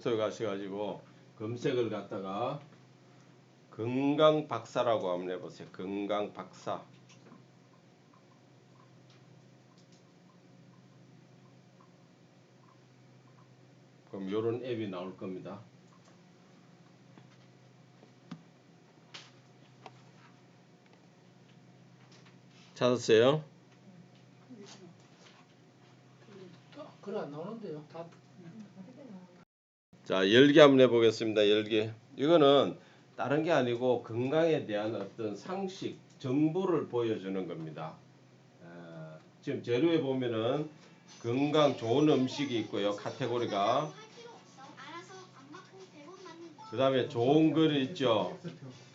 플레이스토어 가셔가지고 검색을 갖다가 건강박사라고 한번 해보세요. 건강박사. 그럼 요런 앱이 나올 겁니다. 찾았어요? 그래 안 나오는데요. 다. 자, 열기 한번 해보겠습니다. 열기. 이거는 다른 게 아니고 건강에 대한 어떤 상식, 정보를 보여주는 겁니다. 지금 재료에 보면은 건강 좋은 음식이 있고요. 카테고리가. 그 다음에 좋은 글이 있죠.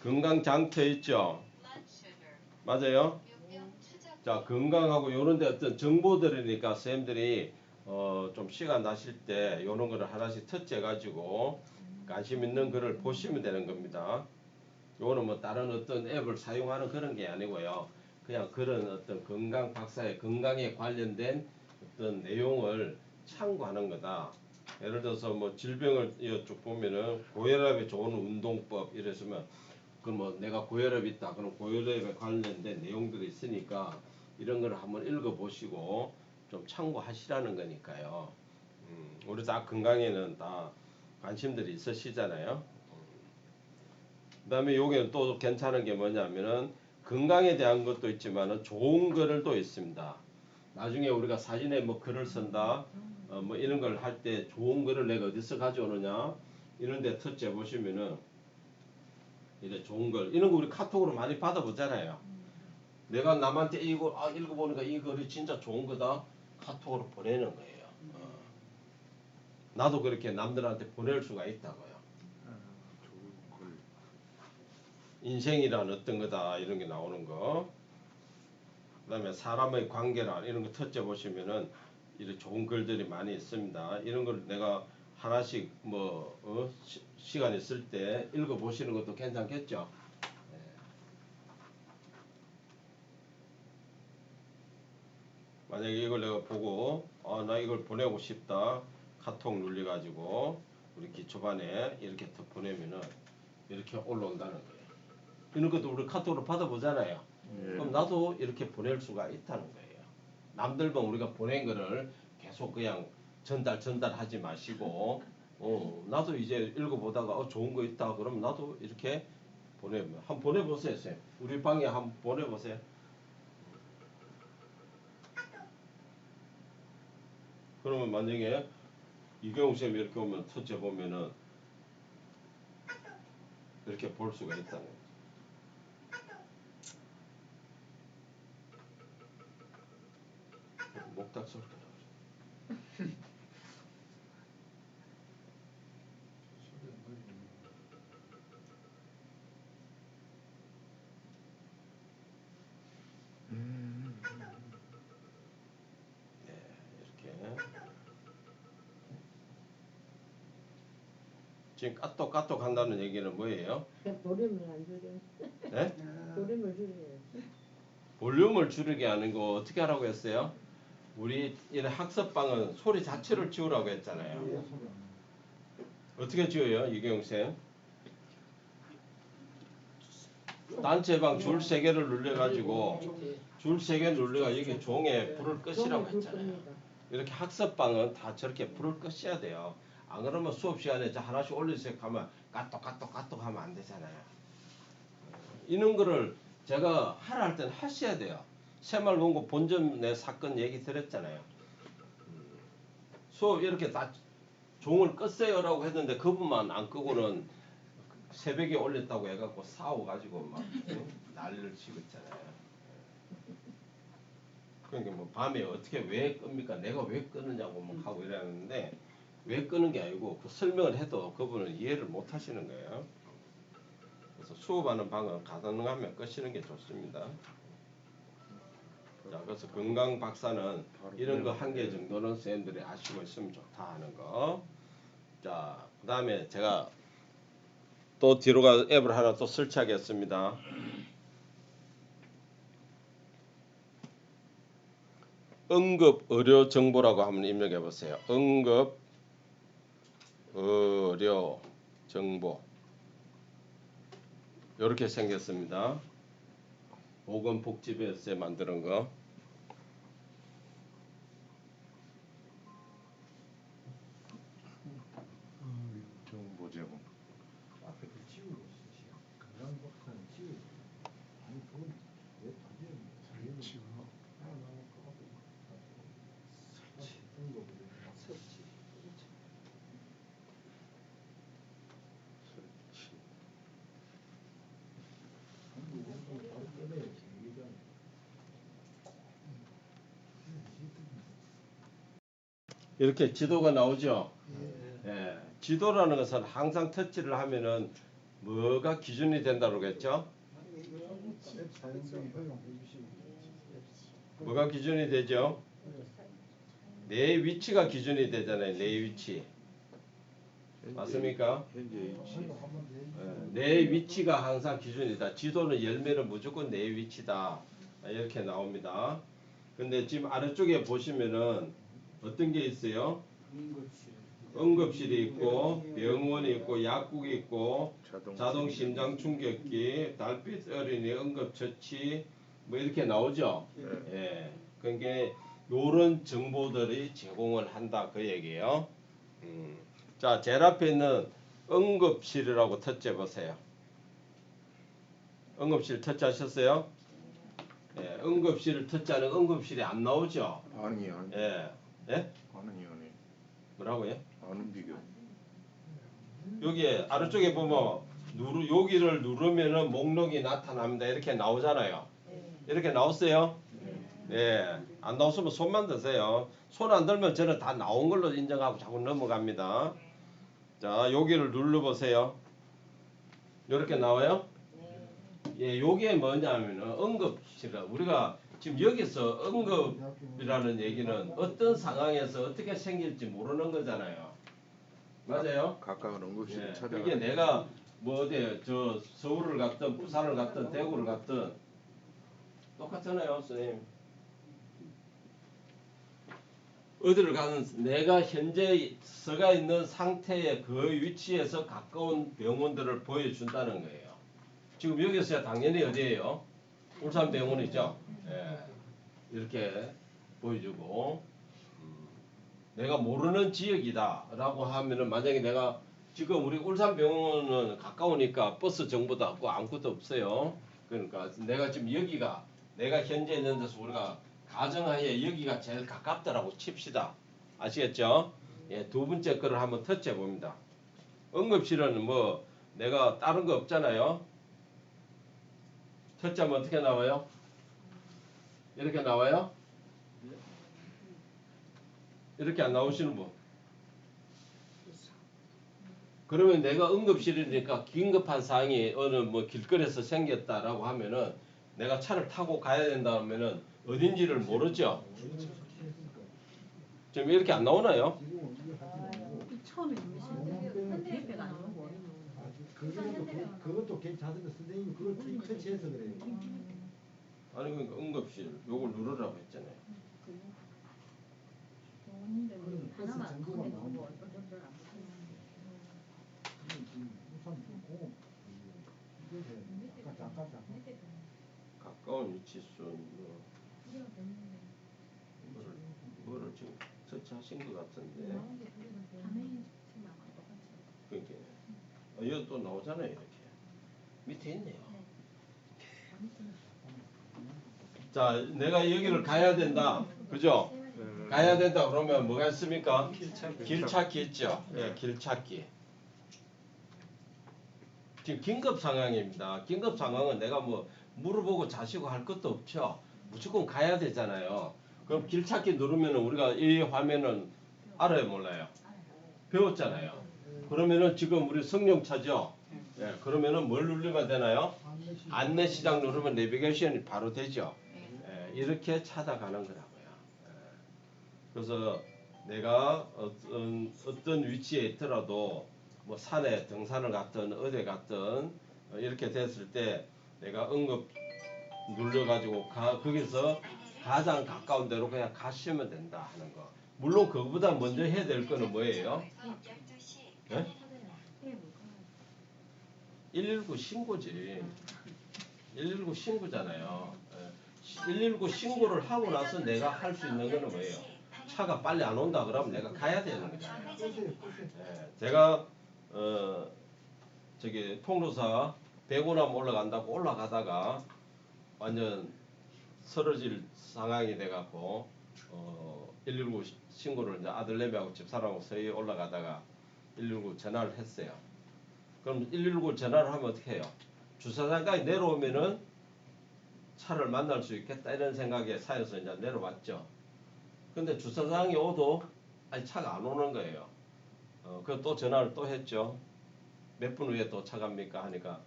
건강 장터 있죠. 맞아요? 자, 건강하고 요런 데 어떤 정보들이니까 선생님들이 좀 시간 나실 때 요런 거를 하나씩 터치해 가지고 관심 있는 글을 보시면 되는 겁니다. 요거는 뭐 다른 어떤 앱을 사용하는 그런 게 아니고요. 그냥 그런 어떤 건강 박사의 건강에 관련된 어떤 내용을 참고하는 거다. 예를 들어서 뭐 질병을 쭉 보면은 고혈압에 좋은 운동법 이랬으면 그럼 뭐 내가 고혈압이 있다. 그럼 고혈압에 관련된 내용들이 있으니까 이런 걸 한번 읽어보시고 좀 참고하시라는 거니까요. 우리 다 건강에는 다 관심들이 있으시잖아요. 그 다음에 요게 또 괜찮은 게 뭐냐면은 건강에 대한 것도 있지만은 좋은 글을 또 있습니다. 나중에 우리가 사진에 뭐 글을 쓴다, 뭐 이런 걸 할 때 좋은 글을 내가 어디서 가져오느냐 이런 데 터치해 보시면은 이래 좋은 글 이런 거 우리 카톡으로 많이 받아보잖아요. 내가 남한테 이거 읽어보니까 이 글이 진짜 좋은 거다 카톡으로 보내는 거예요. 나도 그렇게 남들한테 보낼 수가 있다고요. 인생이란 어떤 거다 이런 게 나오는 거. 그 다음에 사람의 관계란 이런 거 터치해 보시면은 이런 좋은 글들이 많이 있습니다. 이런 걸 내가 하나씩 뭐 시간 있을 때 읽어 보시는 것도 괜찮겠죠. 만약에 이걸 내가 보고 나 이걸 보내고 싶다 카톡 눌려 가지고 우리 기초반에 이렇게 더 보내면은 이렇게 올라온다는 거예요. 이런 것도 우리 카톡으로 받아보잖아요. 그럼 나도 이렇게 보낼 수가 있다는 거예요. 남들만 우리가 보낸 거를 계속 그냥 전달하지 마시고 나도 이제 읽어보다가 좋은 거 있다 그러면 나도 이렇게 한번 보내보세요. 쌤. 우리 방에 한번 보내보세요. 그러면 만약에 이경우 쌤이 이렇게 오면 첫째 보면은 이렇게 볼 수가 있다는 거죠. 목탁 소리가 나오죠. 네, 이렇게. 지금 까똑까똑 한다는 얘기는 뭐예요? 볼륨을 안 줄여. 네? 볼륨을 줄여야지. 볼륨을 줄이게 하는 거 어떻게 하라고 했어요? 우리 이런 학습방은 소리 자체를 지우라고 했잖아요. 어떻게 지워요, 이경영 쌤? 단체방 줄 3개를 눌러가지고 줄 3개를 눌러가 여기 종에 불을 끄시라고 했잖아요. 이렇게 학습방은 다 저렇게 불을 끄셔야 돼요. 안 그러면 수업 시간에 하나씩 올리세요 하면 까똑 하면 안 되잖아요. 이런 거를 제가 하라 할 때는 하셔야 돼요. 새말문고 본점 내 사건 얘기 들었잖아요. 수업 이렇게 다 종을 껐어요라고 했는데 그분만 안 끄고는 새벽에 올렸다고 해갖고 싸워가지고 막 난리를 치고 있잖아요. 그러니까 뭐 밤에 어떻게 왜 끕니까? 내가 왜 끄느냐고 막 하고 이러는데 왜 끄는 게 아니고 그 설명을 해도 그분은 이해를 못 하시는 거예요. 그래서 수업하는 방은 가능하면 끄시는 게 좋습니다. 자, 그래서 건강 박사는 이런 거 한 개 정도는 선생님들이 아시고 있으면 좋다 하는 거. 자, 그 다음에 제가 또 뒤로 가 앱을 하나 또 설치하겠습니다. 응급 의료 정보라고 한번 입력해 보세요. 응급 서류, 정보 이렇게 생겼습니다. 보건복지부에서 만드는 거. 정보 제공. 앞에 그 지우고 있으시오. 건강 박사는 지우고. 아니 그건 왜 완전 살리는 지우. 하나 나오고 앞에 설치 등록을 설치. 설치. 한국 원금 바로 꺼내야지 이게. 이렇게 지도가 나오죠. 예. 예, 지도라는 것은 항상 터치를 하면은 뭐가 기준이 된다고 그랬죠? 앱 사용 중에 허용해 주시고. 뭐가 기준이 되죠? 내 위치가 기준이 되잖아요. 내 위치. 맞습니까? 현재 위치. 예, 내 위치가 항상 기준이다. 지도는 열면은 무조건 내 위치다. 이렇게 나옵니다. 근데 지금 아래쪽에 보시면은 어떤 게 있어요? 응급실이 있고 병원이 있고 약국이 있고 자동 심장 충격기, 달빛 어린이 응급처치 뭐 이렇게 나오죠. 예. 그러니까 요런 정보들이 제공을 한다 그 얘기예요. 자, 제일 앞에 있는 응급실이라고 터치해 보세요. 응급실 터치하셨어요? 예, 응급실을 터치하는 응급실이 안 나오죠. 아니 아니. 예. 예? 아니. 뭐라고요? 아는 비교. 여기 아래쪽에 보면 여기를 누르면은 목록이 나타납니다. 이렇게 나오잖아요. 이렇게 나왔어요? 예. 안 나왔으면 손만 드세요. 손 안 들면 저는 다 나온 걸로 인정하고 자꾸 넘어갑니다. 자, 여기를 눌러보세요. 이렇게 나와요? 예, 요게 뭐냐면은 응급실. 우리가 지금 여기서 응급이라는 얘기는 어떤 상황에서 어떻게 생길지 모르는 거잖아요. 맞아요? 가까운 응급실을 예, 찾아가. 그게 내가 뭐 어디 저 서울을 갔든 부산을 갔든 대구를 갔든 똑같잖아요, 선생님. 어디를 가는 내가 현재 서가 있는 상태의 그 위치에서 가까운 병원들을 보여준다는 거예요. 지금 여기서 당연히 어디예요? 울산병원이죠. 예, 이렇게 보여주고 내가 모르는 지역이다라고 하면은 만약에 내가 지금 우리 울산병원은 가까우니까 버스 정보도 없고 아무것도 없어요. 그러니까 내가 지금 여기가 내가 현재 있는 데서 우리가 가정하에 여기가 제일 가깝다라고 칩시다. 아시겠죠? 예, 두 번째 거를 한번 터치해 봅니다. 응급실은 뭐 내가 다른 거 없잖아요. 터치하면 어떻게 나와요? 이렇게 나와요? 이렇게 안 나오시는 분? 그러면 내가 응급실이니까 긴급한 사항이 어느 뭐 길거리에서 생겼다라고 하면은 내가 차를 타고 가야 된다 하면은 어딘지를 모르죠. 지금 이렇게 안 나오나요? 처음에 누르시는데 대표가 안 나오고 그것도 괜찮은데 선생님이 그걸 터치해서 그래요. 아니 그러니까 응급실 요걸 누르라고 했잖아요. 하나만 컴퓨터 나오고 어떤 안 우선 공 이거 잠깐 가까운 위치 순 뭐를 지금 설치하신 것 같은데. 그러니까 이거 또 나오잖아요 이렇게 밑에 있네요. 자, 내가 여기를 가야 된다, 그죠? 가야 된다 그러면 뭐가 있습니까? 길찾기 있죠. 예, 길찾기. 지금 긴급 상황입니다. 긴급 상황은 내가 뭐 물어보고 자시고 할 것도 없죠. 무조건 가야 되잖아요. 그럼 길찾기 누르면은 우리가 이 화면은 알아요, 몰라요? 배웠잖아요. 그러면은 지금 우리 성령차죠. 예, 그러면은 뭘 누르면 되나요? 안내 시작 누르면 내비게이션이 바로 되죠. 예, 이렇게 찾아가는 거라고요. 예. 그래서 내가 어떤 위치에 있더라도 뭐 산에 등산을 갔든 어디 갔든 이렇게 됐을 때 내가 응급 눌러가지고 거기서 가장 가까운 데로 그냥 가시면 된다 하는 거. 물론 그거보다 먼저 해야 될 거는 뭐예요? 예? 119 신고지. 119 신고잖아요. 119 신고를 하고 나서 내가 할 수 있는 거는 뭐예요? 차가 빨리 안 온다 그러면 내가 가야 되는 거잖아요. 제가 저기 통로사 100원암 올라간다고 올라가다가 완전 쓰러질 상황이 돼갖고 119 신고를 이제 아들내미하고 집사람하고 서희 올라가다가 119 전화를 했어요. 그럼 119 전화를 하면 어떻게 해요? 주차장까지 내려오면은 차를 만날 수 있겠다 이런 생각에 사여서 이제 내려왔죠. 근데 주차장에 오도 아니 차가 안 오는 거예요. 그 또 전화를 또 했죠. 몇 분 후에 도착합니까 하니까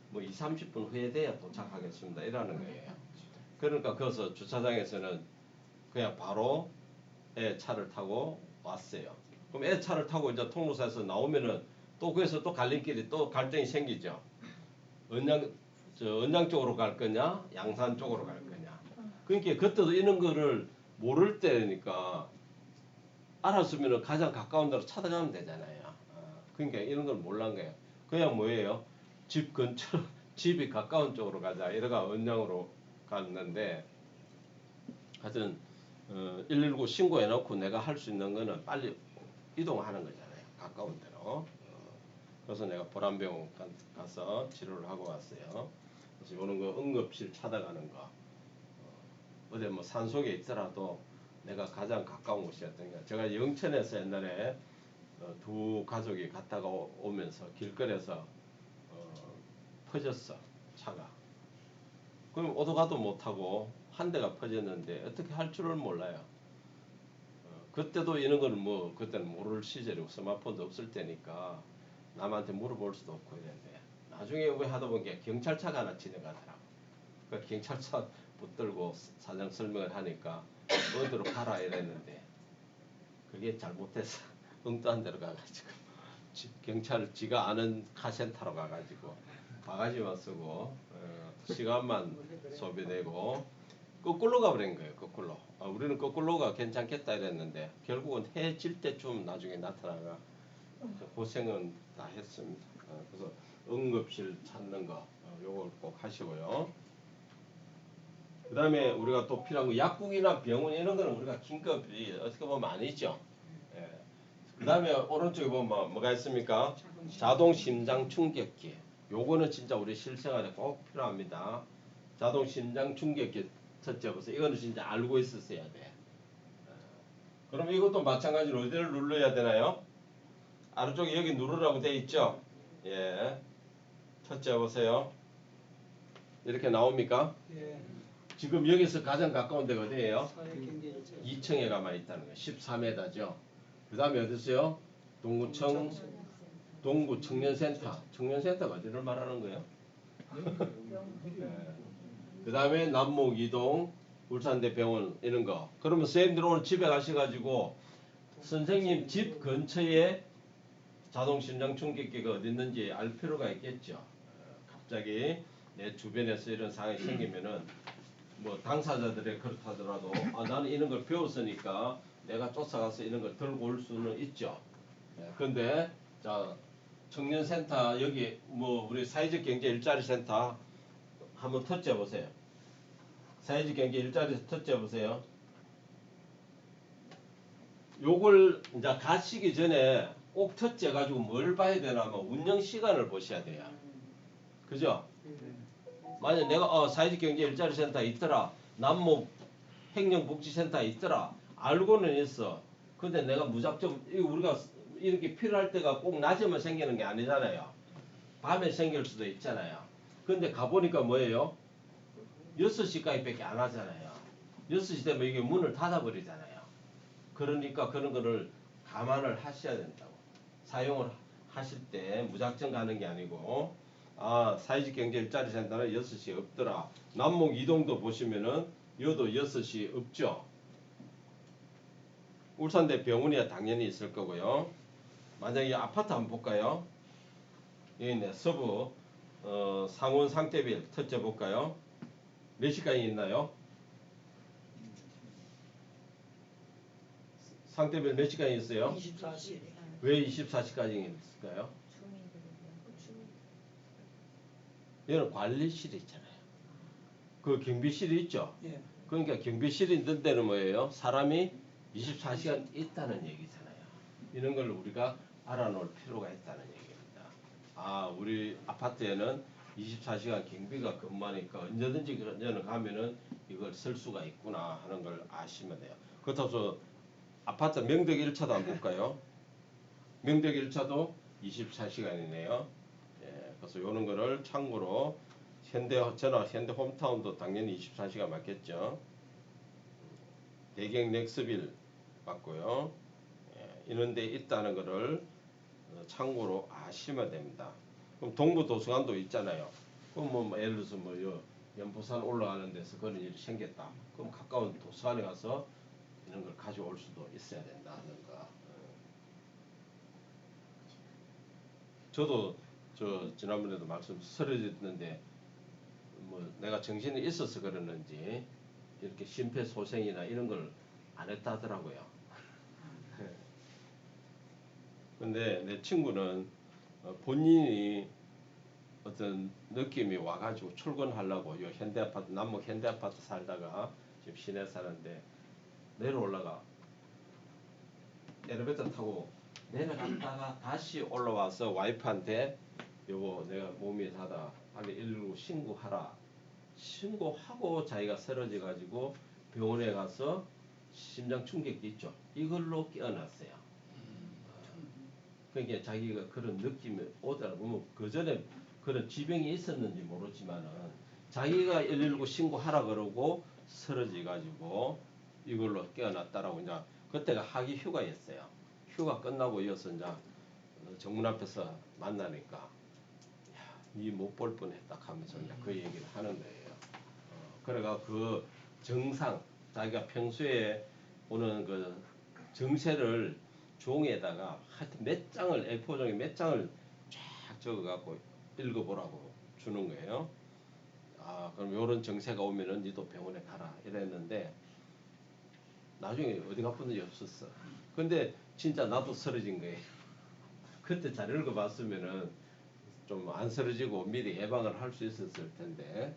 뭐 2, 30분 후에 돼야 도착하겠습니다 이러는 거예요. 그러니까 거기서 주차장에서는 그냥 바로 애 차를 타고 왔어요. 그럼 애 차를 타고 이제 통로사에서 나오면은 또 거기서 또 갈림길이 또 갈등이 생기죠. 언양 쪽으로 갈 거냐, 양산 쪽으로 갈 거냐. 그러니까 그때도 이런 거를 모를 때니까 알았으면은 가장 가까운 데로 찾아가면 되잖아요. 그러니까 이런 걸 몰란 거예요. 그냥 뭐예요? 집 근처, 집이 가까운 쪽으로 가자. 이래가 언양으로 갔는데 하여튼 119 신고해놓고 내가 할 수 있는 거는 빨리 이동하는 거잖아요. 가까운 데로. 그래서 내가 보람병원 가서 치료를 하고 왔어요. 그래서 이런 거 응급실 찾아가는 거. 어디 뭐 산속에 있더라도 내가 가장 가까운 곳이었던 게 제가 영천에서 옛날에 두 가족이 갔다가 오면서 길거리에서 퍼졌어 차가. 그럼 오도 가도 못하고 한 대가 퍼졌는데 어떻게 할 줄을 몰라요. 그때도 이런 거는 뭐 그때는 모를 시절이고 스마트폰도 없을 때니까 남한테 물어볼 수도 없고 이랬는데 나중에 왜 하다 보니까 경찰차가 하나 지나가더라고. 그 경찰차 붙들고 사정 설명을 하니까 어디로 가라 이랬는데 그게 잘못해서 엉뚱한 데로 가가지고 경찰 지가 아는 카센터로 가가지고 바가지만 쓰고 시간만 소비되고 거꾸로 가버린 거예요. 거꾸로. 우리는 거꾸로가 괜찮겠다 이랬는데 결국은 해 질 때쯤 나중에 나타나가 고생은 다 했습니다. 그래서 응급실 찾는 거 요걸 꼭 하시고요. 그 다음에 우리가 또 필요한 거 약국이나 병원 이런 거는 우리가 긴급이 어떻게 보면 아니죠. 예. 그 다음에 오른쪽에 보면 뭐가 있습니까? 자동 심장 충격기. 요거는 진짜 우리 실생활에 꼭 필요합니다. 자동 심장 충격기 첫째 보세요. 이거는 진짜 알고 있었어야 돼. 그럼 이것도 마찬가지로 어디를 눌러야 되나요? 아래쪽에 여기 누르라고 돼 있죠? 예. 첫째 보세요. 이렇게 나옵니까? 예. 지금 여기서 가장 가까운 데가 어디예요? 사회경제일자. 2층에 가만 있다는 거예요. 14m죠. 그 다음에 어디 있어요? 동구 청년센터. 청년센터가 어디를 말하는 거예요? 그 다음에 남목 이동 울산대 병원 이런 거. 그러면 선생님들 오늘 집에 가셔가지고 선생님 집 근처에 자동심장 충격기가 어디 있는지 알 필요가 있겠죠. 갑자기 내 주변에서 이런 상황이 생기면은 뭐 당사자들이 그렇다더라도 나는 이런 걸 배웠으니까 내가 쫓아가서 이런 걸 들고 올 수는 있죠. 근데 자 청년센터 여기 뭐 우리 사회적 경제 일자리 센터 한번 터치해 보세요. 사회적 경제 일자리 터치해 보세요. 요걸 이제 가시기 전에 꼭 터치해 가지고 뭘 봐야 되냐면 운영 시간을 보셔야 돼요. 그죠? 만약 내가 사회적 경제 일자리 센터 있더라. 남목 행정복지센터 있더라. 알고는 있어. 근데 내가 무작정 우리가 이렇게 필요할 때가 꼭 낮에만 생기는 게 아니잖아요. 밤에 생길 수도 있잖아요. 근데 가보니까 뭐예요? 6시까지 밖에 안 하잖아요. 6시 되면 이게 문을 닫아버리잖아요. 그러니까 그런 거를 감안을 하셔야 된다고. 사용을 하실 때 무작정 가는 게 아니고 사회적 경제 일자리 센터는 6시에 없더라. 남목 이동도 보시면은 여도 6시 없죠. 울산대 병원이야 당연히 있을 거고요. 만약에 아파트 한번 볼까요? 여기 있네. 서부 상원 상태빌 첫째 볼까요? 몇 시까지 있나요? 상태빌 몇 시까지 있어요? 24시. 왜 24시까지 있을까요? 이거는 관리실이 있잖아요. 그 경비실이 있죠. 예. 그러니까 경비실이 있는 데는 뭐예요? 사람이 24시간 있다는 얘기잖아요. 이런 걸 우리가 알아놓을 필요가 있다는 얘기입니다. 아, 우리 아파트에는 24시간 경비가 근무하니까 언제든지 그녀는 가면은 이걸 쓸 수가 있구나 하는 걸 아시면 돼요. 그렇다고 해서 아파트 명덕 1차도 한번 볼까요? 명덕 1차도 24시간이네요. 예, 그래서 이런 거를 참고로 현대 홈타운도 당연히 24시간 맞겠죠. 대경 넥스빌 맞고요. 예, 이런 데 있다는 거를 참고로 아시면 됩니다. 그럼 동부 도서관도 있잖아요. 그럼 뭐 예를 들어서 연보산 올라가는 데서 그런 일이 생겼다. 그럼 가까운 도서관에 가서 이런 걸 가져올 수도 있어야 된다는 거. 저도 지난번에도 말씀 쓰러졌는데 뭐 내가 정신이 있어서 그러는지 이렇게 심폐소생이나 이런 걸 안 했다 하더라고요. 근데 내 친구는 본인이 어떤 느낌이 와가지고 출근하려고 요 현대아파트 남목 현대아파트 살다가 지금 시내 사는데 내려올라가 엘리베이터 타고 내려갔다가 다시 올라와서 와이프한테 여보 내가 몸이 다다 빨리 119 신고하라 신고하고 자기가 쓰러져 가지고 병원에 가서 심장 충격기 있죠 이걸로 깨어났어요. 그러니까 자기가 그런 느낌이 오더라 보면 그 전에 그런 지병이 있었는지 모르지만은 자기가 119 신고하라 그러고 쓰러져 가지고 이걸로 깨어났다라고 이제 그때가 하기 휴가였어요. 휴가 끝나고 이어서 이제 정문 앞에서 만나니까 니 못 볼 뻔했다 하면서 이제 그 얘기를 하는 거예요. 그래가 그 정상 자기가 평소에 보는 그 정세를 종이에다가 하여튼 몇 장을 A4종이 몇 장을 쫙 적어갖고 읽어보라고 주는 거예요. 아 그럼 요런 정세가 오면은 니도 병원에 가라 이랬는데 나중에 어디가 아픈지 없었어. 근데 진짜 나도 쓰러진 거예요. 그때 잘 읽어봤으면은 좀 안 쓰러지고 미리 예방을 할 수 있었을 텐데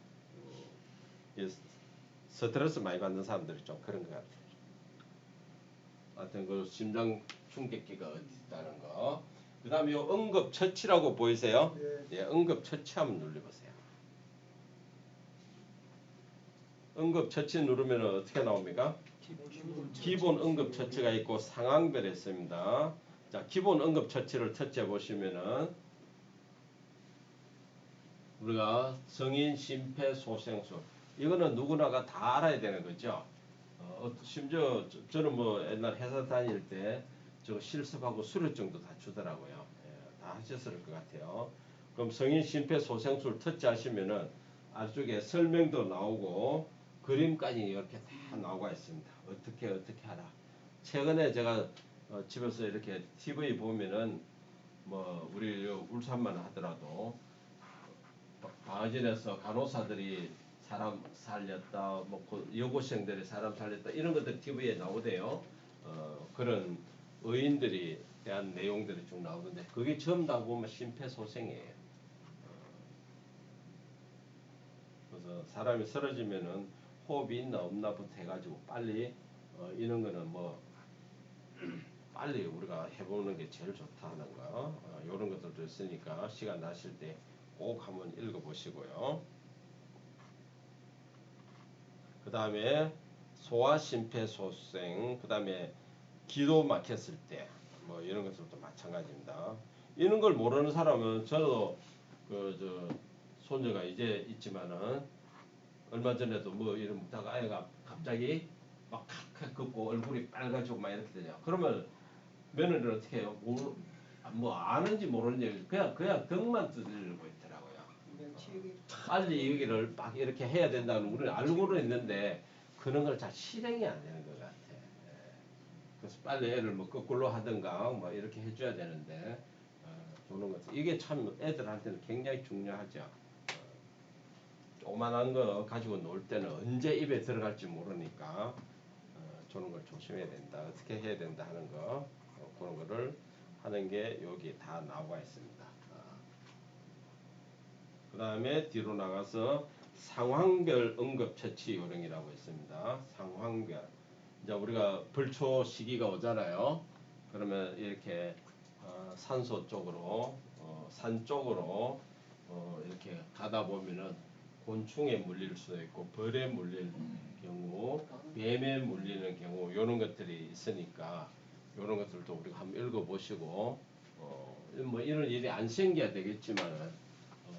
스트레스 많이 받는 사람들이 좀 그런 것 같아요. 하여튼 그 심장 충격기가 어디 있다는 거. 그 다음에 요 응급처치라고 보이세요? 예, 응급처치 한번 눌러보세요. 응급처치 누르면 어떻게 나옵니까? 기본 응급처치가 있고 상황별에 있습니다. 자, 기본 응급처치를 터치해 보시면은 우리가 성인 심폐소생술 이거는 누구나가 다 알아야 되는 거죠. 심지어 저는 뭐 옛날 회사 다닐 때 저 실습하고 수료증도 다 주더라고요. 예, 다 하셨을 것 같아요. 그럼 성인 심폐소생술 터치하시면은 아래쪽에 설명도 나오고 그림까지 이렇게 다 나와 있습니다. 어떻게 하라. 최근에 제가 집에서 이렇게 TV 보면은 뭐 우리 울산만 하더라도 방화진에서 간호사들이 사람 살렸다, 뭐 여고생들이 사람 살렸다 이런 것들 TV에 나오대요. 그런 의인들이 대한 내용들이 쭉 나오는데 그게 전부 다 보면 심폐소생이에요. 그래서 사람이 쓰러지면은 호흡이 있나 없나부터 해가지고 빨리 이런 거는 뭐 빨리 우리가 해보는 게 제일 좋다는 거. 이런 것들도 있으니까 시간 나실 때 꼭 한번 읽어보시고요. 그 다음에 소아심폐소생, 그 다음에 기도 막혔을 때, 뭐 이런 것들도 마찬가지입니다. 이런 걸 모르는 사람은 저도 손녀가 이제 있지만은 얼마 전에도 뭐 이런 먹다가 아이가 갑자기 막 칵칵 긋고 얼굴이 빨가지고 막 이렇게 되냐. 그러면 며느리는 어떻게 해요? 뭐 아는지 모르는지 그냥 등만 두드리고 있더라고요. 빨리 여기를 막 이렇게 해야 된다는 우리는 알고는 있는데 그런 걸 잘 실행이 안 되는 것 같아. 그래서 빨리 애를 뭐 거꾸로 하든가 뭐 이렇게 해줘야 되는데 그런 것 이게 참 애들한테는 굉장히 중요하죠. 조그만한 거 가지고 놀 때는 언제 입에 들어갈지 모르니까 저런 걸 조심해야 된다. 어떻게 해야 된다 하는 거 그런 거를 하는 게 여기 다 나와 있습니다. 그 다음에 뒤로 나가서 상황별 응급처치 요령이라고 있습니다. 상황별. 이제 우리가 벌초 시기가 오잖아요. 그러면 이렇게 산소 쪽으로 산 쪽으로 이렇게 가다 보면은 곤충에 물릴 수도 있고 벌에 물릴 경우, 뱀에 물리는 경우 이런 것들이 있으니까 이런 것들도 우리가 한번 읽어보시고 뭐 이런 일이 안 생겨야 되겠지만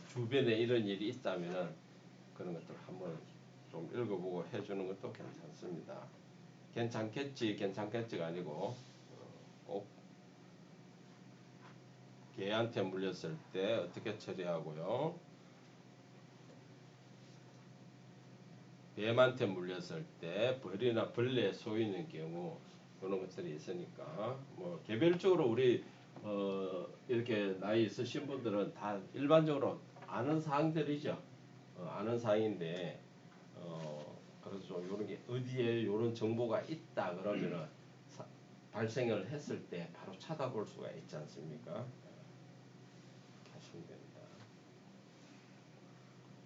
주변에 이런 일이 있다면은 그런 것들 한번 좀 읽어보고 해주는 것도 괜찮습니다. 괜찮겠지가 아니고 꼭 개한테 물렸을 때 어떻게 처리하고요. 뱀한테 물렸을 때 벌이나 벌레에 쏘이는 경우 그런 것들이 있으니까 뭐 개별적으로 우리 이렇게 나이 있으신 분들은 다 일반적으로 아는 사항들이죠. 아는 사항인데 그래서 좀 이런 게 어디에 이런 정보가 있다 그러면은 발생을 했을 때 바로 찾아볼 수가 있지 않습니까? 하시면 됩니다.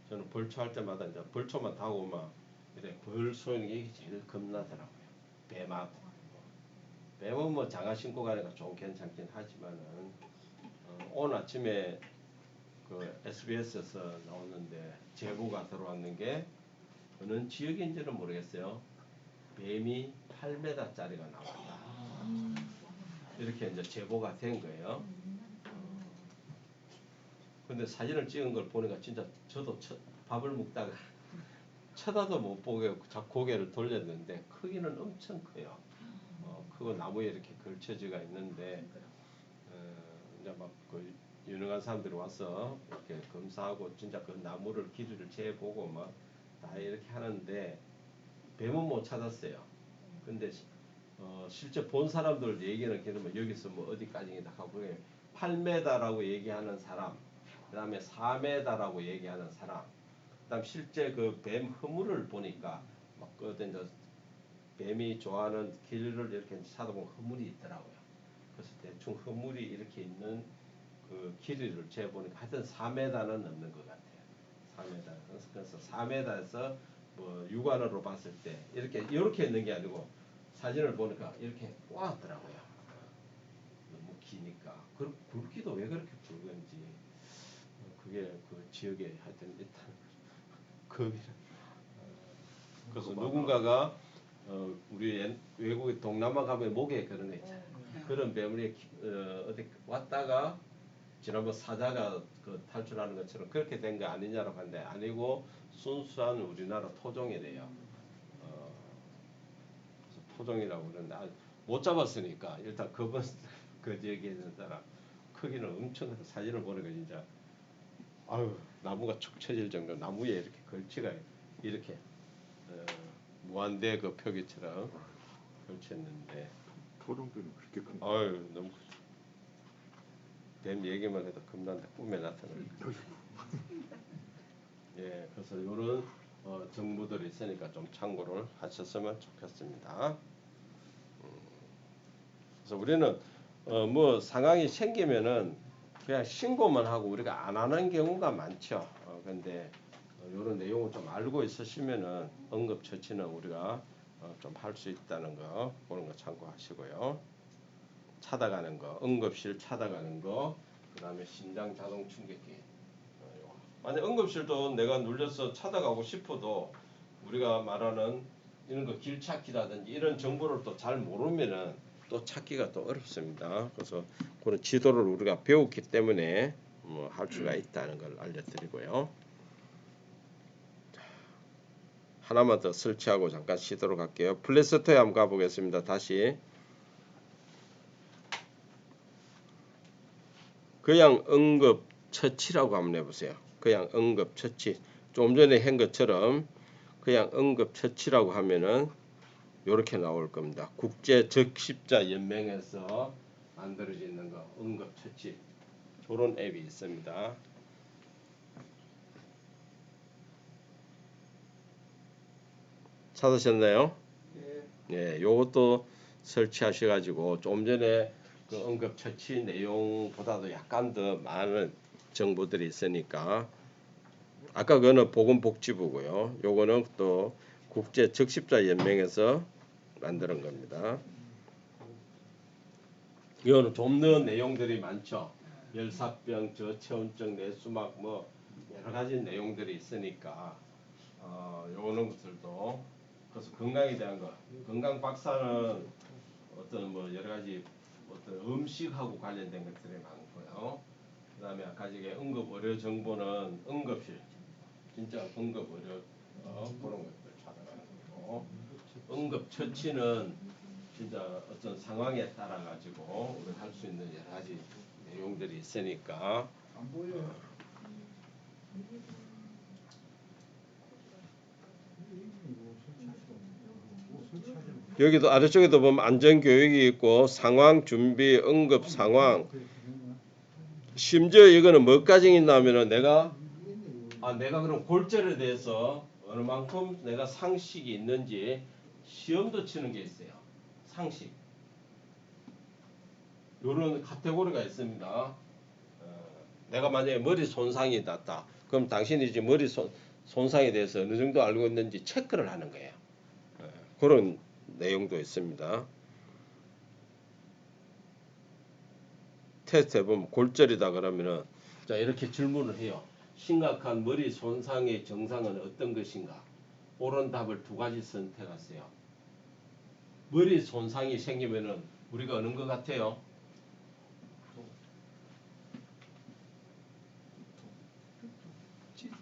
저는 벌초할 때마다 이제 벌초만 다 오면 이래 벌 쏘이는 게 제일 겁나더라고요. 뱀하고. 뱀은 뭐 장화 신고 가니까 좀 괜찮긴 하지만은 오늘 아침에 그 SBS에서 나오는데 제보가 들어왔는 게 어느 지역인지는 모르겠어요. 뱀이 8m짜리가 나왔다. 이렇게 이제 제보가 된 거예요. 근데 사진을 찍은 걸 보니까 진짜 저도 밥을 먹다가 쳐다도 못 보게 자꾸 고개를 돌렸는데 크기는 엄청 커요. 크고 나무에 이렇게 걸쳐지가 있는데 이제 막 그 유능한 사람들이 와서 이렇게 검사하고 진짜 그 나무를 길이를 재보고 막 다 이렇게 하는데 뱀은 못 찾았어요. 근데 실제 본 사람들 얘기는 들으면 여기서 뭐 어디까지다 하고 8m라고 얘기하는 사람, 그 다음에 4m라고 얘기하는 사람, 그 다음 실제 그 뱀 허물을 보니까 막 어떤 뱀이 좋아하는 길을 이렇게 찾아보면 허물이 있더라고요. 그래서 대충 허물이 이렇게 있는 그 길이를 재보니까 하여튼 4m는 넘는 것 같아요. 4m. 그래서 4m에서 뭐 육안으로 봤을 때 이렇게 있는 게 아니고 사진을 보니까 이렇게 꼬았더라고요. 너무 기니까. 굵기도 왜 그렇게 굵은지 그게 그 지역에 하여튼 있다는 거죠. 그래서 누군가가 우리 외국에 동남아 가면 목에 그런 거 있잖아요. 그런 뱀이 어디 왔다가 지난번 사자가 그 탈출하는 것처럼 그렇게 된 거 아니냐라고 하는데 아니고 순수한 우리나라 토종이래요. 그래서 토종이라고 그러는데 못 잡았으니까 일단 그번 그 지역에 있는 사람 크기는 엄청 커서 사진을 보니까 진짜 아유 나무가 축 처질 정도 나무에 이렇게 걸치가 이렇게 무한대 그 표기처럼 걸쳤는데 토종들은 그렇게 큰 거. 아유 너무 뱀 얘기만 해도 겁난다. 꿈에 나타나는 예, 그래서 이런 정보들이 있으니까 좀 참고를 하셨으면 좋겠습니다. 그래서 우리는 뭐 상황이 생기면은 그냥 신고만 하고 우리가 안 하는 경우가 많죠. 근데 이런 내용을 좀 알고 있으시면은 응급처치는 우리가 좀 할 수 있다는 거 그런 거 참고하시고요. 찾아가는 거, 응급실 찾아가는 거, 그 다음에 심장 자동 충격기. 만약 응급실도 내가 눌려서 찾아가고 싶어도 우리가 말하는 이런 거 길 찾기라든지 이런 정보를 또 잘 모르면은 또 찾기가 또 어렵습니다. 그래서 그런 지도를 우리가 배웠기 때문에 뭐 할 수가 있다는 걸 알려드리고요. 하나만 더 설치하고 잠깐 쉬도록 할게요. 플레이스토어에 한번 가보겠습니다. 다시. 그냥 응급처치라고 한번 해보세요. 그냥 응급처치. 좀 전에 한 것처럼 그냥 응급처치라고 하면은 이렇게 나올 겁니다. 국제적십자연맹에서 만들어지는 거 응급처치. 저런 앱이 있습니다. 찾으셨나요? 네, 요것도 설치하셔가지고 좀 전에 그 응급처치 내용보다도 약간 더 많은 정보들이 있으니까 아까 그거는 보건복지부고요. 요거는 또 국제 적십자 연맹에서 만드는 겁니다. 이거는 좀 더 내용들이 많죠. 열사병, 저체온증, 뇌수막 뭐 여러 가지 내용들이 있으니까 요런 것들도 그래서 건강에 대한 거. 건강 박사는 어떤 뭐 여러 가지 어떤 음식하고 관련된 것들이 많고요. 그다음에 아까 저게 응급 의료 정보는 응급실 진짜 응급 의료 그런 것들 찾아가는 거고 응급 처치는 진짜 어떤 상황에 따라 가지고 우리 할 수 있는 여러 가지 내용들이 있으니까 안 보여요. 여기도 아래쪽에도 보면 안전교육이 있고 상황 준비, 응급 상황 심지어 이거는 뭐까지 있냐면은 내가 그럼 골절에 대해서 어느 만큼 내가 상식이 있는지 시험도 치는 게 있어요. 상식. 요런 카테고리가 있습니다. 내가 만약에 머리 손상이 났다. 그럼 당신이 이제 머리 손상에 대해서 어느 정도 알고 있는지 체크를 하는 거예요. 그런 내용도 있습니다. 테스트 해보면 골절이다 그러면은 자 이렇게 질문을 해요. 심각한 머리 손상의 증상은 어떤 것인가? 옳은 답을 두 가지 선택하세요. 머리 손상이 생기면은 우리가 어느 것 같아요?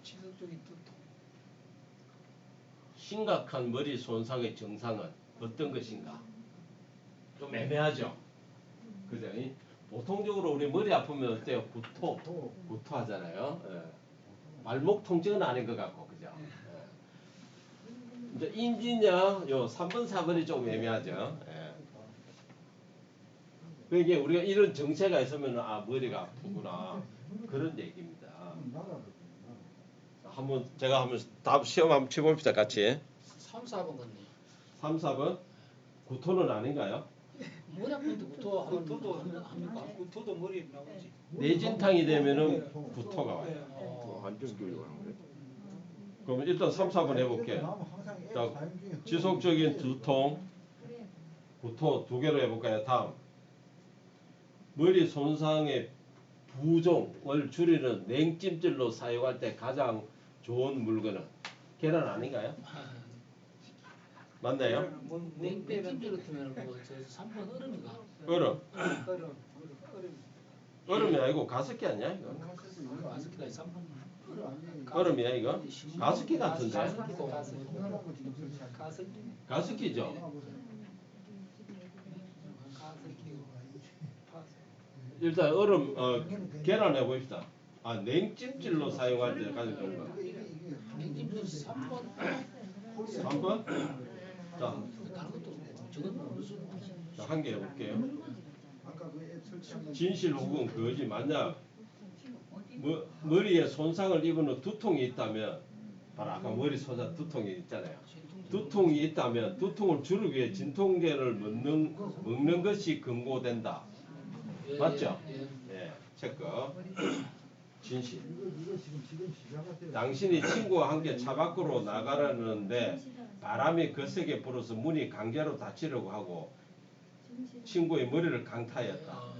지속적인 두통. 심각한 머리 손상의 증상은 어떤 것인가? 좀 애매하죠? 그죠? 보통적으로 우리 머리 아프면 어때요? 구토하잖아요. 예. 발목 통증은 아닌 것 같고, 그죠? 예. 이제 인지냐, 요 3번, 4번이 좀 애매하죠? 예. 그러니까 우리가 이런 정체가 있으면 머리가 아프구나. 그런 얘기입니다. 제가 한번 답 시험 한번 쳐봅시다, 같이. 3, 4번 같네. 3, 4번? 구토는 아닌가요? 머리 아픈데 구토하면 구토도 합니까? 구토도 머리 나오지. 뇌진탕이 되면은 구토가 와요. 안전교육 하는 거예요. 그럼 일단 3, 4번 해볼게. 자, 지속적인 두통, 구토 두 개로 해볼까요? 다음. 머리 손상의 부종을 줄이는 냉찜질로 사용할 때 가장 좋은 물건은 계란 아닌가요? 맞나요? 냉찜질 같으면 뭐저 3번 얼음인가? 얼음. 얼음. 얼음이 아니고 가습기 아니야 이거? 아스키가 3번. 얼음이야 이거? 가습기 같은데? 가습기죠? 일단 얼음 계란 해봅시다. 냉찜질로 사용할 때 가장 좋은 거. 냉찜질 3번. 3번? 자, 다른 것도 저건 무슨 한 개 해볼게요. 진실 혹은 거짓. 만약 머리에 손상을 입은 두통이 있다면 바로 아까 머리 손상 두통이 있잖아요. 두통이 있다면 두통을 줄이기 위해 진통제를 먹는 것이 권고된다. 맞죠? 예, 체크. 진실. 당신이 친구와 함께 차 밖으로 나가려는데 바람이 거세게 불어서 문이 강제로 닫히려고 하고 친구의 머리를 강타했다.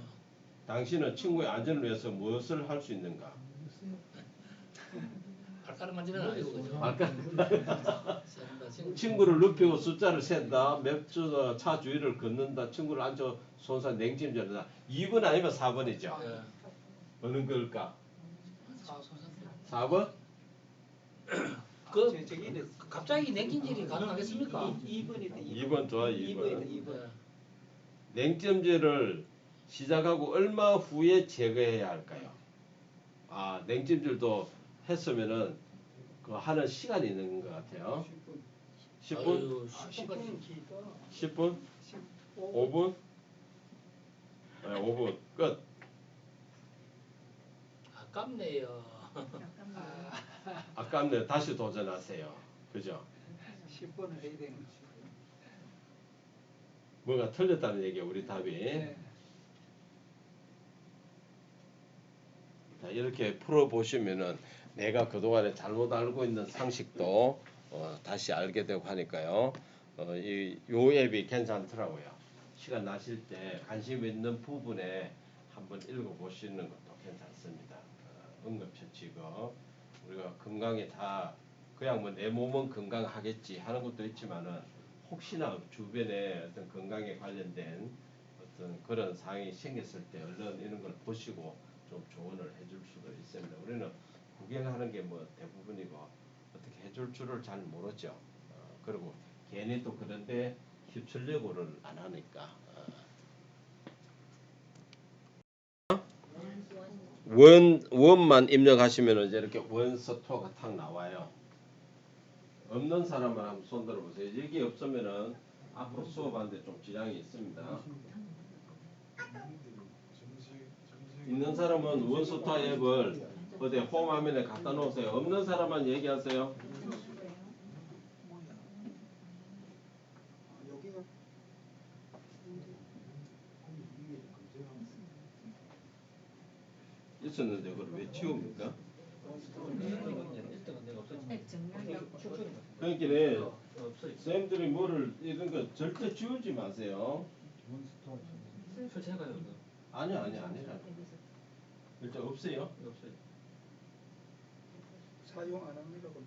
당신은 친구의 안전을 위해서 무엇을 할 수 있는가? 발가락 만지는 아니고 그죠? 친구를 눕히고 숫자를 센다. 맥주 차 주위를 걷는다. 친구를 앉아 손상 냉찜질한다. 2번 아니면 4번이죠. 어느 걸까? 4번? 갑자기 냉찜질이 가능하겠습니까? 2번 좋아. 2번. 2번. 냉찜질을 시작하고 얼마 후에 제거해야 할까요? 냉찜질도 했으면은 그 하는 시간이 있는 것 같아요. 10분? 10분? 5분? 네, 5분. 끝. 아깝네요. 아깝네요. 다시 도전하세요. 그죠? 10번을 해야 되는 거지. 뭐가 틀렸다는 얘기야, 우리 답이. 네. 자, 이렇게 풀어보시면은 내가 그동안에 잘못 알고 있는 상식도 다시 알게 되고 하니까요. 요 앱이 괜찮더라고요. 시간 나실 때 관심 있는 부분에 한번 읽어보시는 것도 괜찮습니다. 응급처치고 우리가 건강에 다 그냥 뭐 내 몸은 건강하겠지 하는 것도 있지만은 혹시나 주변에 어떤 건강에 관련된 어떤 그런 상황이 생겼을 때 얼른 이런 걸 보시고 좀 조언을 해줄 수도 있습니다. 우리는 구경하는 게 뭐 대부분이고 어떻게 해줄 줄을 잘 모르죠. 그리고 괜히 또 그런데 휩쓸려고를 안 하니까. 원만 입력하시면 이제 이렇게 원스토어가 탁 나와요. 없는 사람만 한번 손 들어보세요. 여기 없으면은 앞으로 수업하는데 좀 지장이 있습니다. 있는 사람은 원스토어 앱을 어디 홈 화면에 갖다 놓으세요. 없는 사람만 얘기하세요. 여기가 있었는데 그걸 왜 치웁니까? 앱 정리하려고. 그러니까 쌤들이 뭐를 이런 거 절대 지우지 마세요. 몬스터 설치해가요. 아니야 아니라 일단 없어요. 없어요. 사용 안 합니다고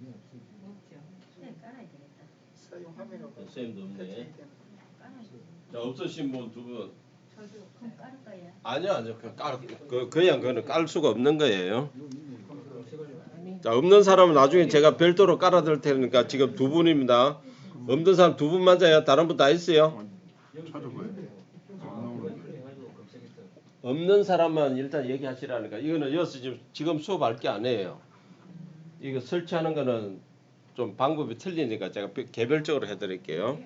이게 없어지. 없죠. 앱 깔아야 되겠다. 사용하면 쌤도 없네. 깔아야 돼. 자 없으신 분 두 분. 그럼 깔을 거야. 아니요 그냥 그거는 깔 수가 없는 거예요. 자 없는 사람은 나중에 제가 별도로 깔아드릴 테니까 지금 두 분입니다. 없는 사람 두 분 맞아요. 다른 분 다 있어요. 찾아봐야 돼. 안 나오는데. 없는 사람만 일단 얘기하시라니까. 이거는 여기서 지금 수업할 게 아니에요. 이거 설치하는 거는 좀 방법이 틀리니까 제가 개별적으로 해드릴게요.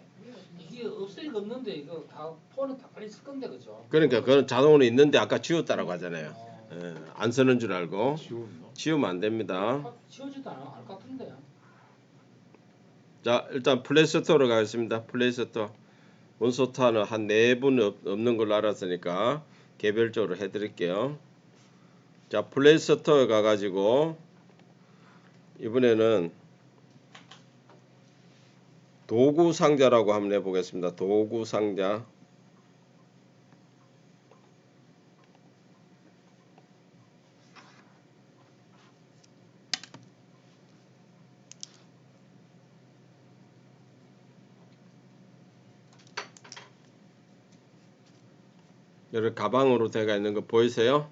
이게 없을 리가 없는데 이거 다 폰에 다 깔려 있을 건데 그죠? 그러니까 그건 자동으로 있는데 아까 지웠다라고 하잖아요. 안 쓰는 줄 알고 지웠나? 지우면 안 됩니다. 지워지도 않을 것 같은데. 자 일단 플레이스토어로 가겠습니다. 플레이스토어 원소타는 한 4분 없는 걸로 알았으니까 개별적으로 해드릴게요. 자 플레이스토어에 가가지고 이번에는 도구 상자라고 한번 해보겠습니다. 도구 상자. 여기 가방으로 되어 있는 거 보이세요?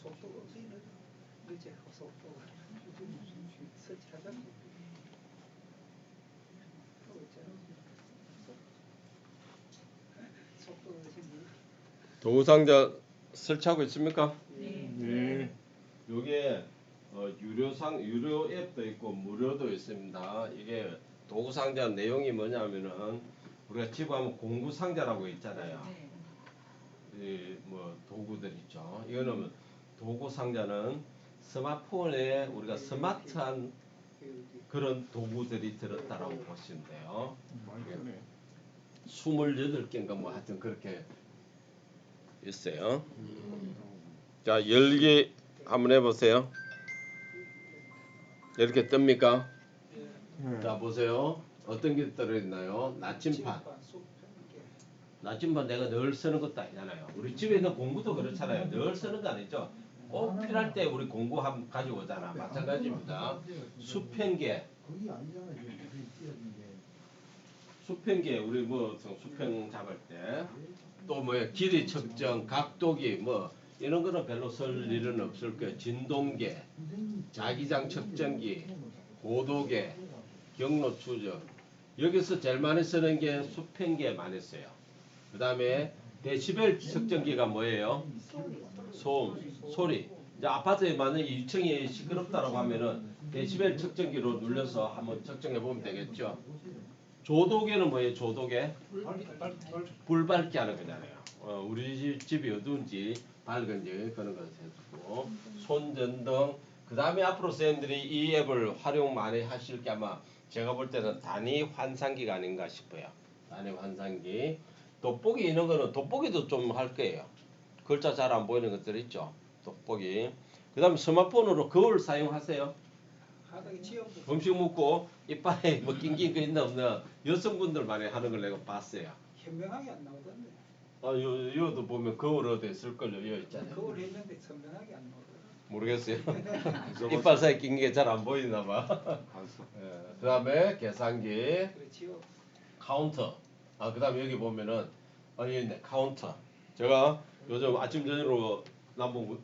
속도가 없이는 이제 속도가 설치하자. 속도가 생기. 도구 상자 설치하고 있습니까? 네. 요게 유료 앱도 있고 무료도 있습니다. 이게 도구 상자 내용이 뭐냐면은 우리가 집에 가면 공구 상자라고 있잖아요. 이 뭐 도구들 있죠. 이거는 도구 상자는 스마트폰에 우리가 스마트한 그런 도구들이 들었다라고 보시면 돼요. 많이 쓰네. 28개인가 뭐 하여튼 그렇게 있어요. 자 열기 한번 해보세요. 이렇게 뜹니까? 자 보세요. 어떤 게 들어있나요? 나침반. 나침반 내가 늘 쓰는 것도 아니잖아요. 우리 집에 있는 공구도 그렇잖아요. 늘 쓰는 거 아니죠. 꼭 필요할 때 우리 공구 한번 가지고 오잖아. 마찬가지입니다. 수평계. 거기 아니잖아 지금 그게 찢어진 게. 수평계 우리 뭐 수평 잡을 때 또 뭐야 길이 측정, 각도기 뭐 이런 거는 별로 쓸 일은 없을 거예요. 진동계, 자기장 측정기, 고도계, 경로 추적. 여기서 제일 많이 쓰는 게 수평계 많이 써요. 그 다음에 데시벨 측정기가 뭐예요? 소음, 소리. 이제 아파트에 만약에 2층이 시끄럽다라고 하면은 데시벨 측정기로 눌려서 한번 측정해 보면 되겠죠. 조도계는 뭐예요? 조도계? 불 밝게 하는 거잖아요. 우리 집이 어두운지 밝은지 그런 것을 해주고 손전등. 그 다음에 앞으로 선생님들이 이 앱을 활용 많이 하실 게 아마 제가 볼 때는 단위 환상기가 아닌가 싶어요. 단위 환상기. 돋보기 이런 거는 돋보기도 좀 할 거예요. 글자 잘 안 보이는 것들 있죠. 돋보기. 그 다음에 스마트폰으로 거울 사용하세요. 하다가 지역도 음식 먹고 이빨에 뭐 낑긴 거 있나 없나 여성분들 많이 하는 걸 내가 봤어요. 현명하게 안 나오던데. 여도 보면 거울 어디 있을걸요. 여기 있잖아요. 그걸 했는데 선명하게 안 나오더라. 모르겠어요. 이빨 사이 낀 게 잘 안 보이나 봐. 봤어. 그 다음에 계산기, 그래 지역 카운터. 그 다음에 여기 보면은 여기 있네. 카운터. 제가 요즘 아침 저녁으로 남북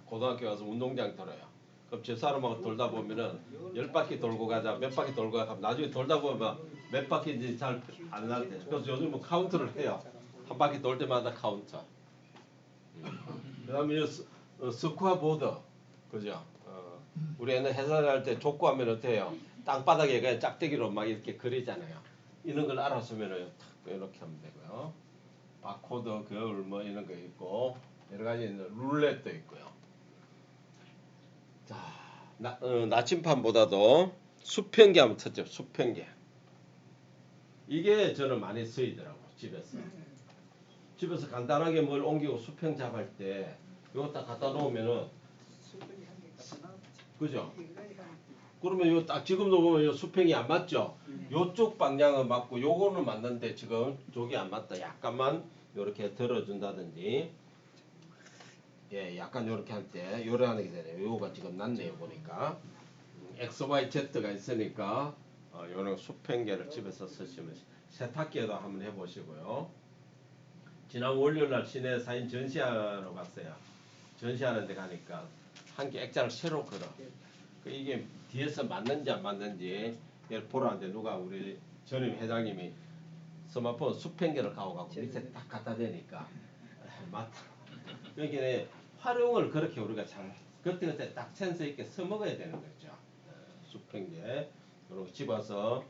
고등학교 가서 운동장 돌아요. 그럼 집사람하고 돌다 보면은 10바퀴 돌고 가자, 몇 바퀴 돌고 가자. 나중에 돌다 보면 몇 바퀴인지 잘 안 나는데. 그래서 요즘은 카운트를 해요. 한 바퀴 돌 때마다 카운터. 그 다음에 스퀘어 보드. 그죠? 우리 옛날 해설할 때 족구하면 어때요? 땅바닥에 그냥 짝대기로 막 이렇게 그리잖아요. 이런 걸 알았으면은 탁 이렇게 하면 되고요. 바코드, 거울 뭐 이런 거 있고 여러 가지 있는 룰렛도 있고요. 자, 나침판보다도 수평기 한번 쳤죠. 수평기. 이게 저는 많이 쓰이더라고 집에서. 집에서 간단하게 뭘 옮기고 수평 잡을 때 이거 딱 갖다 놓으면은 수분이 한개 갖다 놔. 그죠? 이거까지 하는 그러면 요 딱 지금도 보면 요 수평이 안 맞죠? 요쪽 방향은 맞고 요거는 맞는데 지금 저기 안 맞다. 약간만 요렇게 들어준다든지 예, 약간 요렇게 할 때 요래 하는 게 되네요. 요거가 지금 낮네요 보니까. X, Y, Z가 있으니까 요런 수평계를 집에서 쓰시면 세탁기에도 한번 해보시고요. 지난 월요일날 시내 사인 전시하러 갔어요. 전시하는 데 가니까 한 개 액자를 새로 걸어. 이게 뒤에서 맞는지 안 맞는지 이걸 보라는데 누가 우리 전임 회장님이 스마트폰 수평계를 가고 밑에 딱 갖다 대니까 맞다. 그러니까 활용을 그렇게 우리가 잘 그때그때 딱 센스 있게 써먹어야 되는 거죠. 수평계 그리고 집어서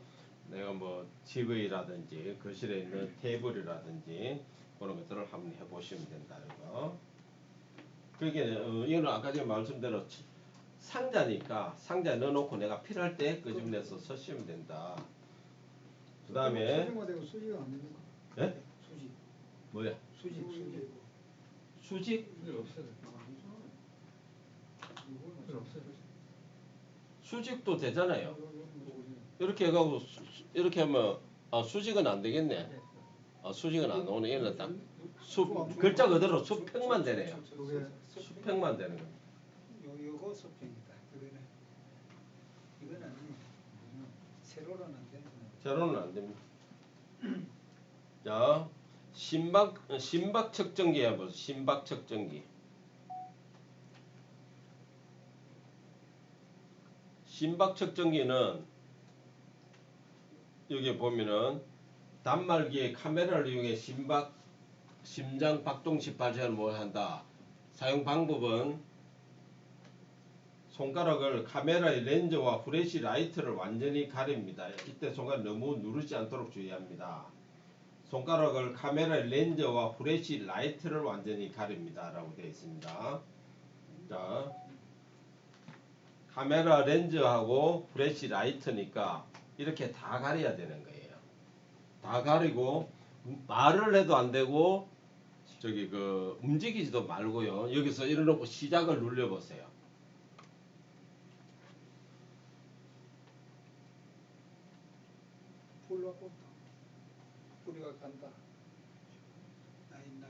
내가 뭐 TV라든지 거실에 있는 테이블이라든지 그런 것들을 한번 해보시면 된다 이거. 그러니까 이거는 아까 제가 말씀대로 상자니까 상자에 넣어놓고 내가 필요할 때 끄집어내서 쓰시면 된다. 그 다음에 수직화되고 수직은 안 됩니까? 예? 수직. 뭐야? 수직. 수직? 필요 없어요. 필요 없어요. 수직도 되잖아요. 이렇게 해가고 이렇게 하면 수직은 안 되겠네. 수직은 안 나오네. 얘는 딱 글자 그대로 수평만 되네요. 수평만 되는 거예요. 요거 수평이다. 그거는 이건 아니네. 세로로는 안 되는 거야. 세로는 안 됩니다. 자, 심박 측정기 해보세요. 심박 측정기. 심박 측정기는 여기 보면은 단말기에 카메라를 이용해 심장 박동시 발생을 뭐 한다. 사용 방법은 손가락을 카메라의 렌즈와 후레쉬 라이트를 완전히 가립니다. 이때 손가락 너무 누르지 않도록 주의합니다. 손가락을 카메라의 렌즈와 후레쉬 라이트를 완전히 가립니다. 라고 되어 있습니다. 자, 카메라 렌즈하고 후레쉬 라이트니까 이렇게 다 가려야 되는 거예요. 다 가리고 말을 해도 안 되고 저기 움직이지도 말고요. 여기서 일어나고 시작을 눌러보세요. 불로 본다. 뿌리가 간다. 나인.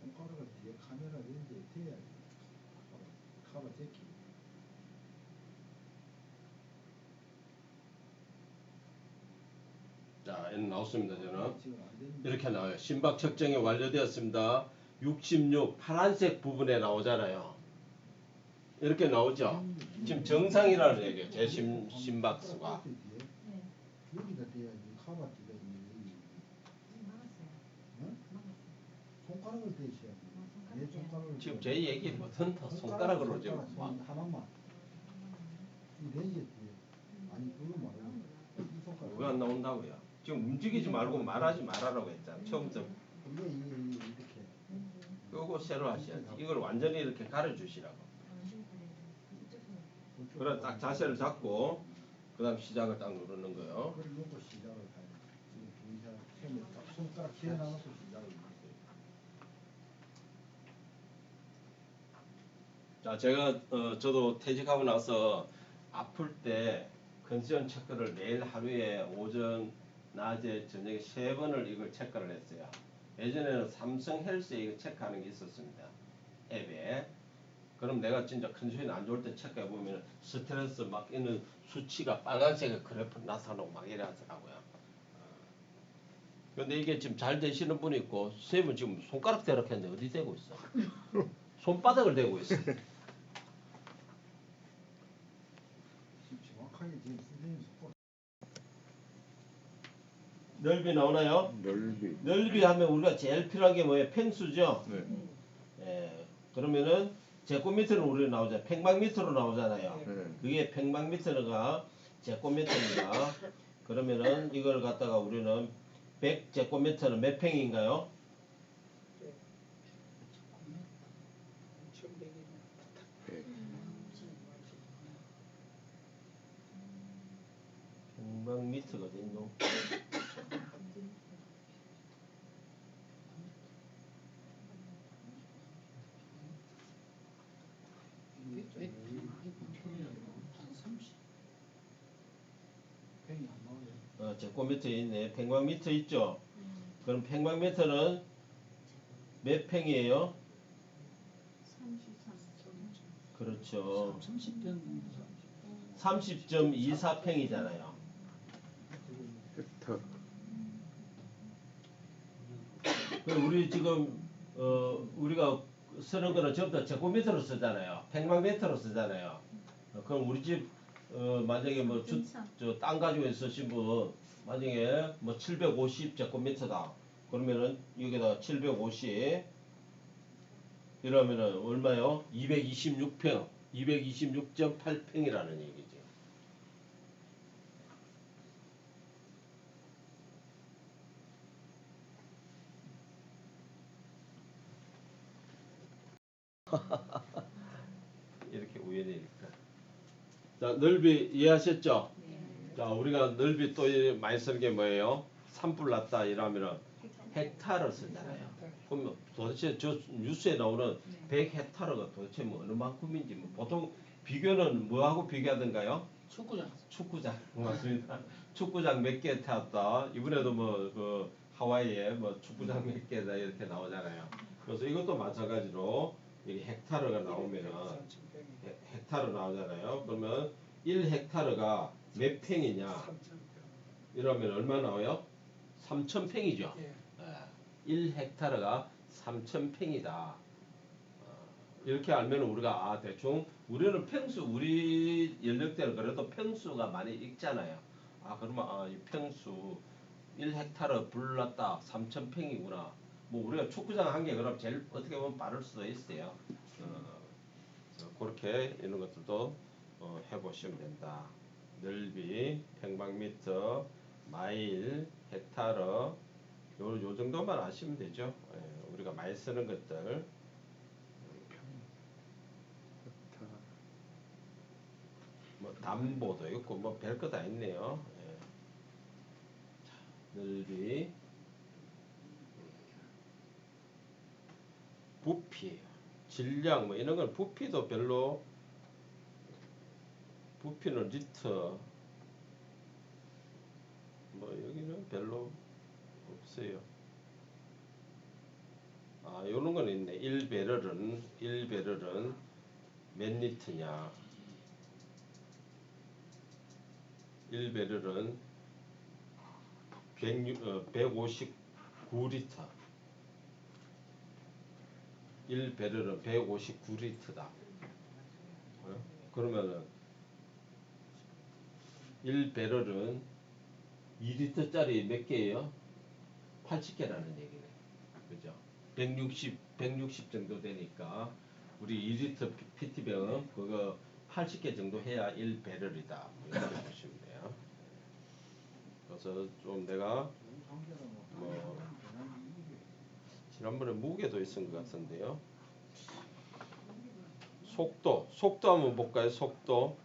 손가락을 뒤에 카메라 렌즈에 대야지. 카바 제끼. 자, 얘는 나왔습니다. 저는 지금 안 됩니다. 이렇게 나와요. 심박 측정이 완료되었습니다. 66 파란색 부분에 나오잖아요. 이렇게 나오죠. 지금 정상이라는 얘기예요. 제 심박수가. 네. 여기다 대야지. 카바 뒤가 있는데. 막았어요. 응? 막았어요. 손가락을 대셔야지. 내 손가락을 지금 제 얘기 뭐든 다 손가락으로 지금 하나만. 이 레이저 뒤에. 아니 그거 말고 이 손가락. 뭐가 안 나온다고요? 지금 움직이지 말고 말하지 말아라고 했잖아. 처음부터 이게 이렇게. 끄고 새로 하셔야지. 이걸 완전히 이렇게 가려주시라고. 그래 딱 자세를 잡고 그 다음 시작을 딱 누르는 거예요. 그걸 놓고 시작을 해야 돼. 이렇게 처음에 딱 손가락 세워놔놓고 시작을 해야 돼. 자, 제가 저도 퇴직하고 나서 아플 때 컨디션 체크를 매일 하루에 오전, 낮에, 저녁에 3번을 이걸 체크를 했어요. 예전에는 삼성 헬스에 이거 체크하는 게 있었습니다. 앱에. 그럼 내가 진짜 컨디션이 안 좋을 때 체크해 보면 스트레스 막 있는 수치가 빨간색의 그래프 나타나고 막 이래 하더라고요. 근데 이게 지금 잘 되시는 분이 있고 선생님은 지금 손가락 대락했는데 어디 대고 있어? 손바닥을 대고 있어. 정확하게 지금 선생님 손가락. 넓이 나오나요? 넓이. 넓이 하면 우리가 제일 필요한 게 뭐예요? 평수죠? 네. 예. 그러면은 제곱미터로 우리 나오잖아요. 평방미터로 나오잖아요. 네. 그게 평방미터가 제곱미터입니다. 그러면은 이걸 갖다가 우리는 100제곱미터는 몇 평인가요? 1100이네. 평방미터가 어디 있노? 한 30. 평이 안 나오네. 제곱미터 있네. 평방미터 있죠? 그럼 평방미터는 몇 평이에요? 33점. 그렇죠. 30평 30.24평이잖아요. 헥터. 우리 지금 우리가 쓰는 거는 전부 다 제곱미터로 쓰잖아요. 평방미터로 쓰잖아요. 그럼 우리 집 만약에 뭐 저 땅 가지고 있으신 분 만약에 뭐 750제곱미터다. 그러면은 여기다 750 이러면은 얼마요? 226평, 226.8평이라는 얘기죠. 이렇게 우연히 일까. 자, 넓이 이해하셨죠? 자, 우리가 넓이 또 많이 쓰는 게 뭐예요? 산불 났다 이러면은 헥타르 쓰잖아요. 그러면 도대체 저 뉴스에 나오는 100헥타르가 도대체 뭐 어느 만큼인지 뭐 보통 비교는 뭐하고 비교하던가요? 축구장. 축구장 맞습니다. 축구장 몇 개 탔다. 이번에도 뭐 그 하와이에 뭐 축구장 몇 개다 이렇게 나오잖아요. 그래서 이것도 마찬가지로 이게 헥타르가 나오면은 헥타르 나오잖아요. 그러면 1헥타르가 몇 평이냐? 3000평. 이러면 얼마 나와요? 3,000평이죠. 예. 1헥타르가 3,000평이다. 이렇게 알면 우리가 아 대충 우리는 평수 우리 연령대는 그래도 평수가 많이 읽잖아요. 아 그러면 이 평수 1헥타르 불났다 3,000평이구나. 뭐 우리가 축구장 한 개 그럼 제일 어떻게 보면 빠를 수도 있어요. 그렇게 이런 것들도 해보시면 된다. 넓이, 평방미터, 마일, 헥타르 요 정도만 아시면 되죠. 예, 우리가 많이 쓰는 것들. 뭐 담보도 있고 뭐 별거 다 있네요. 예. 자, 넓이, 부피, 질량 뭐 이런 건 부피도 별로 부피는 리터 뭐 여기는 별로 없어요. 아 요런 건 있네. 1배럴은 몇 리터냐? 1배럴은 159리터. 1배럴은 159리터다. 그러면은 1배럴은 2리터짜리 몇 개예요? 80개라는 얘기네. 그죠? 160 정도 되니까 우리 2리터 PT병 그거 80개 정도 해야 1배럴이다. 이렇게 보시면 돼요. 그래서 좀 내가 뭐 지난번에 무게도 있은 것 같은데요. 속도 한번 볼까요? 속도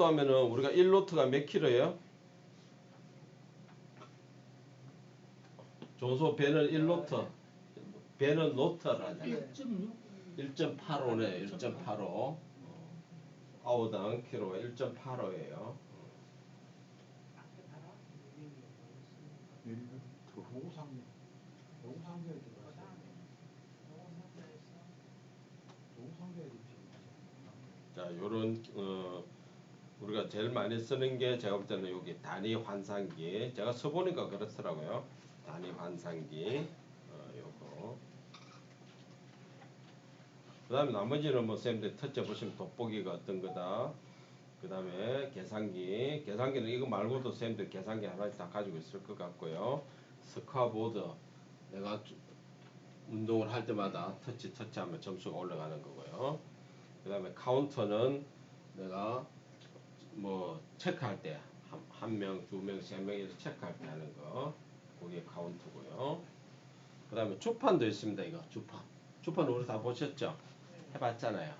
하면은 우리가 1노트가 몇 킬로예요? 조소 배는 1노트. 배는 노트라 하잖아요. 1.85네. 1.85. 아우당 킬로가 1.85예요. 노상자에 들어가서 노상자에 자, 요런 우리가 제일 많이 쓰는 게 제가 볼 때는 여기 단위 환산기. 제가 써보니까 그렇더라고요. 단위 환산기. 요거. 그 다음에 나머지는 뭐 쌤들 첫째 보시면 돋보기가 어떤 거다. 그 다음에 계산기. 계산기는 이거 말고도 쌤들 계산기 하나씩 다 가지고 있을 것 같고요. 스쿼보드. 내가 운동을 할 때마다 터치하면 점수가 올라가는 거고요. 그 다음에 카운터는 내가 뭐 체크할 때 한 명, 두 명, 세 명에서 체크할 때 하는 거. 그게 카운트고요. 그 다음에 주판도 있습니다. 이거 주판 우리 다 보셨죠? 해봤잖아요.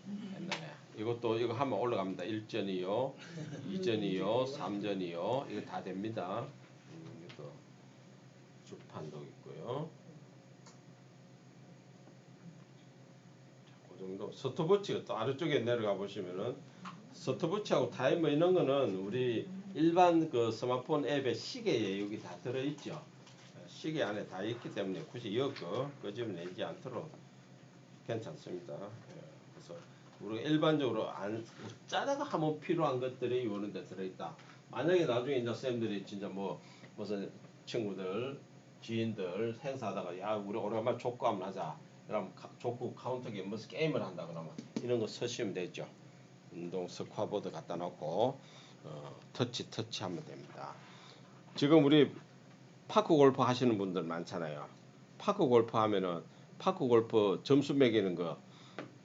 옛날에. 이거 하면 올라갑니다. 1전이요, 2전이요, 3전이요. 이거 다 됩니다. 이것도 주판도 있고요. 그 정도. 스톱워치가 또 아래쪽에 내려가 보시면은 스톱워치하고 타이머 이런 거는 우리 일반 그 스마트폰 앱의 시계에 여기 다 들어있죠. 시계 안에 다 있기 때문에 굳이 이거 끄집어내지 않도록 괜찮습니다. 그래서 우리가 일반적으로 짜다가 한번 필요한 것들이 이런 데 들어있다. 만약에 나중에 이제 쌤들이 진짜 뭐 무슨 친구들 지인들 행사하다가 야 우리 오랜만에 족구 한번 하자. 그럼 족구 카운터 게임 무슨 게임을 한다 그러면 이런 거 쓰시면 되죠. 운동 스쿼보드 갖다 놓고 터치 하면 됩니다. 지금 우리 파크 골프 하시는 분들 많잖아요. 파크 골프 하면은 파크 골프 점수 매기는 거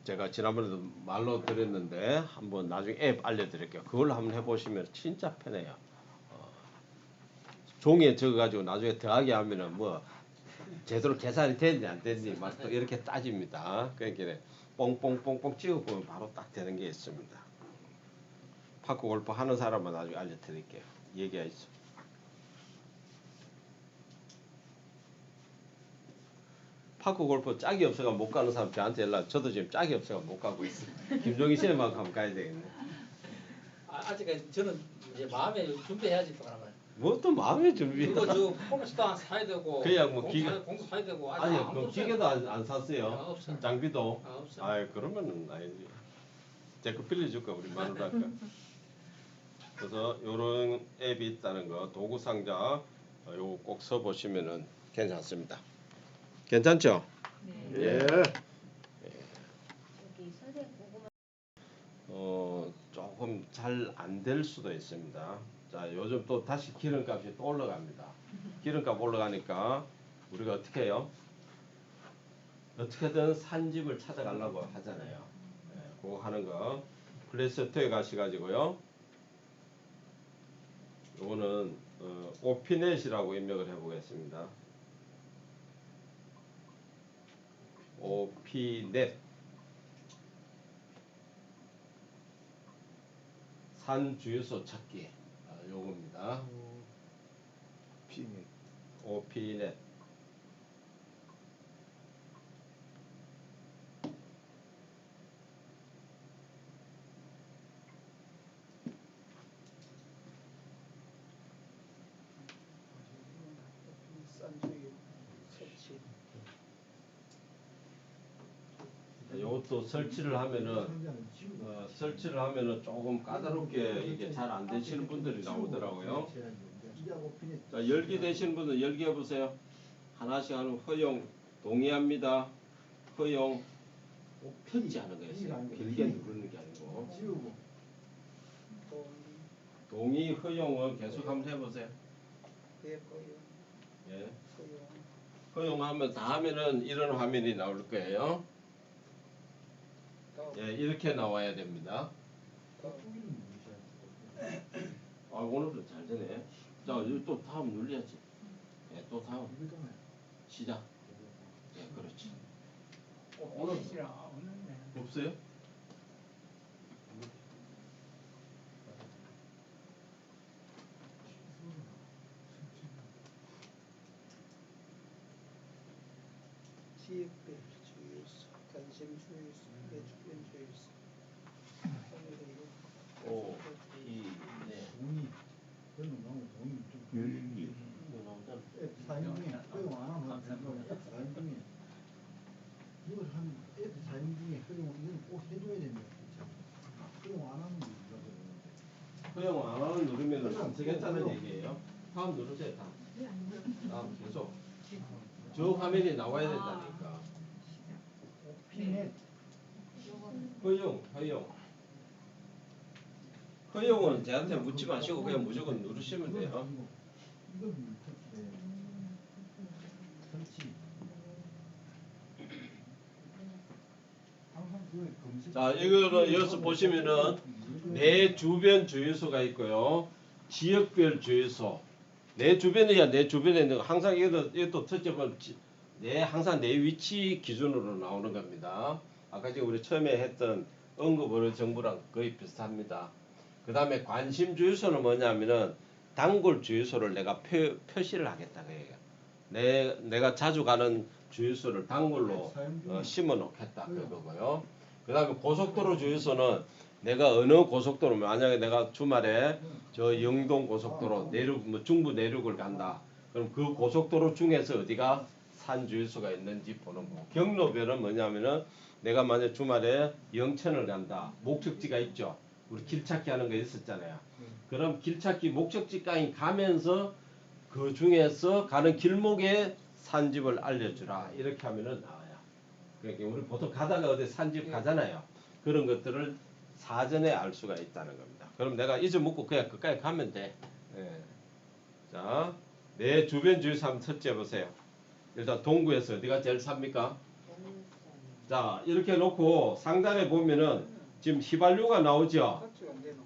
제가 지난번에도 말로 드렸는데 한번 나중에 앱 알려드릴게요. 그걸로 한번 해보시면 진짜 편해요. 종이에 적어가지고 나중에 더하기 하면은 뭐 제대로 계산이 되는지 안 되는지 막 또 이렇게 따집니다. 그러니까 뽕뽕뽕뽕 찍어보면 바로 딱 되는 게 있습니다. 파크 골프 하는 사람은 나중에 알려드릴게요. 얘기하시죠. 파크 골프 짝이 없어가 못 가는 사람 저한테 연락. 저도 지금 짝이 없어가 못 가고 있어요. 김종희 씨만큼 한번 가야 되겠네. 아직까지 저는 이제 마음에 준비해야지 또 그러면. 뭐 또 마음의 준비. 그거 저 폼스도 안 사야 되고. 그냥 뭐 기계. 공도 사야 되고. 아니 아무것도 그럼 없어요. 기계도 안 샀어요. 없어요. 장비도. 없어요. 아이 그러면 아니지. 제 거 빌려줄까 우리 마누라가. 그래서 요런 앱이 있다는 거 도구 상자 요거 꼭 써보시면은 괜찮습니다. 괜찮죠? 네. 예. 여기 선생 고구마 조금 잘 안 될 수도 있습니다. 자, 요즘 또 다시 기름값이 또 올라갑니다. 기름값 올라가니까 우리가 어떻게 해요? 어떻게든 산 집을 찾아가려고 하잖아요. 그거 하는 거 플레이스토어에 가셔가지고요. 요거는 오피넷이라고 입력을 해보겠습니다. 오피넷 산 주유소 찾기 요겁니다. 오피넷 싼주의 설치. 요것도 설치를 하면은 조금 까다롭게 이게 잘 안 되시는 분들이 나오더라고요. 자, 열기 되시는 분은 열기 해보세요. 하나씩 하는 허용 동의합니다. 허용 편지하는 거였어요. 길게 누르는 게 아니고 동의 허용을 계속 한번 해보세요. 예, 허용, 예. 허용. 허용하면 다 하면은 이런 화면이 나올 거예요. 예, 이렇게 나와야 됩니다. 깍두기는 누르셔야 돼. 아, 오늘도 잘 되네. 자, 여기 또 다음 눌려야지. 예, 또 다음 이거잖아요. 시작. 예, 그렇지. 오늘 싫어. 없는데. 없어요? 지역별 주유소, 관심 주유소, 내 주변 주유소. 오, 이, 네. 돈이 별로 나오면 돈이 좀 열기. 뭐 나오잖아. 앱 사인 중에 허용 안 하면 앱 사인 중에 이걸 한 앱 사인 중에 허용 이건 꼭 해줘야 된다. 허용 안 하는 게 문제가 되는데. 허용 안 하는 누르면은 안 쓰겠다는 얘기예요. 다음 누르세요, 다음. 다음 계속. 저 화면이 나와야 된다니까. 피넷 허용. 허용은 저한테 묻지 마시고 그냥 무조건 누르시면 돼요. 이건 터치돼. 설치. 항상 그 검색. 자, 이거는 여기서 보시면은 내 주변 주유소가 있고요. 지역별 주유소. 내 주변이야, 내 주변에 있는 거. 항상 이것도 첫째 번, 항상 내 위치 기준으로 나오는 겁니다. 아까 지금 우리 처음에 했던 언급어의 정보랑 거의 비슷합니다. 그 다음에 관심 주유소는 뭐냐면은 단골 주유소를 내가 표시를 하겠다. 그예요. 내가 자주 가는 주유소를 단골로 심어 놓겠다. 그거고요. 그 다음에 고속도로 주유소는 내가 어느 고속도로, 만약에 내가 주말에 저 영동 고속도로 내륙, 뭐 중부 내륙을 간다. 그럼 그 고속도로 중에서 어디가 산 주유소가 있는지 보는 거. 경로별은 뭐냐면은 내가 만약 주말에 영천을 간다. 목적지가 있죠. 우리 길찾기 하는 거 있었잖아요. 그럼 길찾기 목적지까지 가면서 그 중에서 가는 길목에 산집을 알려주라. 이렇게 하면은 나와요. 그러니까 우리 보통 가다가 어디 산집 가잖아요. 그런 것들을 사전에 알 수가 있다는 겁니다. 그럼 내가 잊어먹고 그냥 끝까지 가면 돼. 예. 자, 내 주변 주유소 한번 첫째 보세요. 일단 동구에서 어디가 제일 삽니까? 자, 이렇게 놓고 상단에 보면은 지금 휘발유가 나오죠? 터치가 안 되노.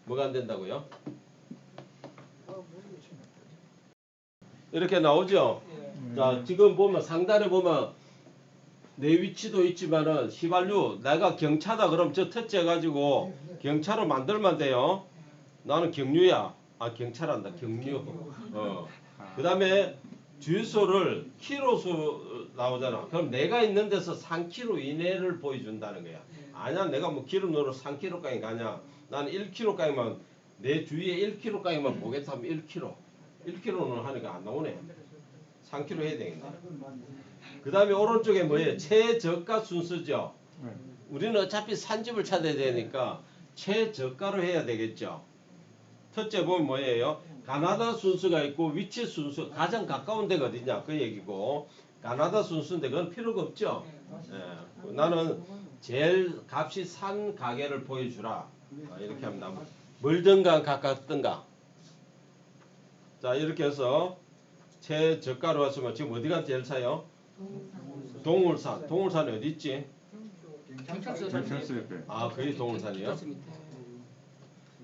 뭐가 안 된다고요? 모르겠습니다. 이렇게 나오죠? 예. 자, 지금 보면 상단에 보면 내 위치도 있지만은 휘발유 내가 경차다 그럼 저 터치해 가지고 경차로 만들면 돼요. 나는 경유야. 아, 경차란다. 경유. 그 다음에 주유소를 키로수 나오잖아. 그럼 내가 있는 데서 3km 이내를 보여준다는 거야. 아니야, 내가 뭐 기름 넣으러 3km까지 가냐. 나는 1km까지만, 내 주위에 1km까지만 보겠다 하면 1km. 1km는 하니까 안 나오네. 3km 해야 되겠네. 그 다음에 오른쪽에 뭐예요? 최저가 순서죠. 우리는 어차피 산집을 찾아야 되니까 최저가로 해야 되겠죠. 첫째 보면 뭐예요? 가나다 순서가 있고 위치 순서, 가장 가까운 데가 어디냐 그 얘기고, 가나다 순서인데 그건 필요가 없죠. 예. 나는 제일 값이 산 가게를 보여주라. 이렇게 하면 나무 멀든가 가깝든가. 자, 이렇게 해서 최저가로 왔으면 지금 어디가 제일 싸요? 동울산. 동울산이 어디 있지? 경찰서 경찰서 옆에. 아, 그게 동울산이요? 경찰서 밑에.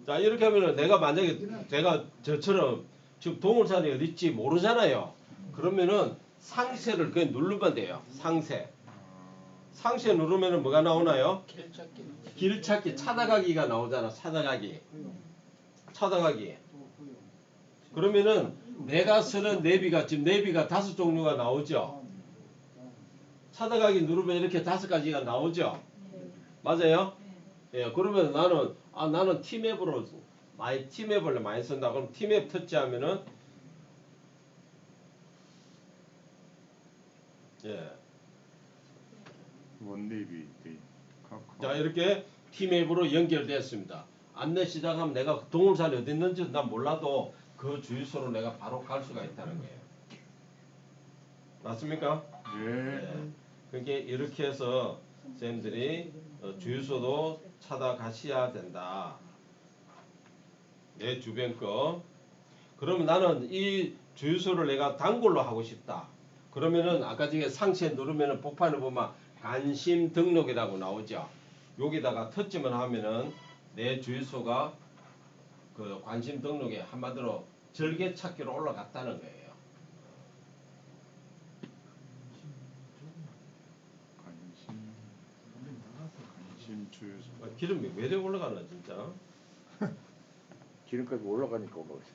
자, 이렇게 하면은 내가 만약에 내가 저처럼 지금 동울산이 어디 있지 모르잖아요. 그러면은 상세를 그냥 누르면 돼요. 상세. 상세 누르면은 뭐가 나오나요? 길찾기. 길찾기 찾아가기가 나오잖아. 찾아가기. 찾아가기. 그러면은 내가 쓰는 내비가 지금 내비가 5종류가 나오죠. 찾아가기 누르면 이렇게 5가지가 나오죠. 맞아요? 예, 그러면 나는 티맵으로 티맵을 많이 쓴다. 그럼 티맵 터치하면은 예. 원네비 데 자, 이렇게 티맵으로 연결되었습니다. 안내 시작하면 내가 동울산이 어디 있는지 난 몰라도 그 주유소로 내가 바로 갈 수가 있다는 거예요. 맞습니까? 예. 그러니까 이렇게 해서 선생님들이 주유소도 찾아가셔야 된다. 내 주변 거. 그러면 나는 이 주유소를 내가 단골로 하고 싶다. 그러면은 아까 저기 상시에 누르면은 복판에 보면 관심 등록이라고 나오죠. 여기다가 터치만 하면은 내 주유소가 그 관심 등록에 한마디로 절개찾기로 올라갔다는 거예요. 관심 주유소. 기름이 왜 이렇게 올라가나 진짜. 기름값이 올라가니까 올라가지.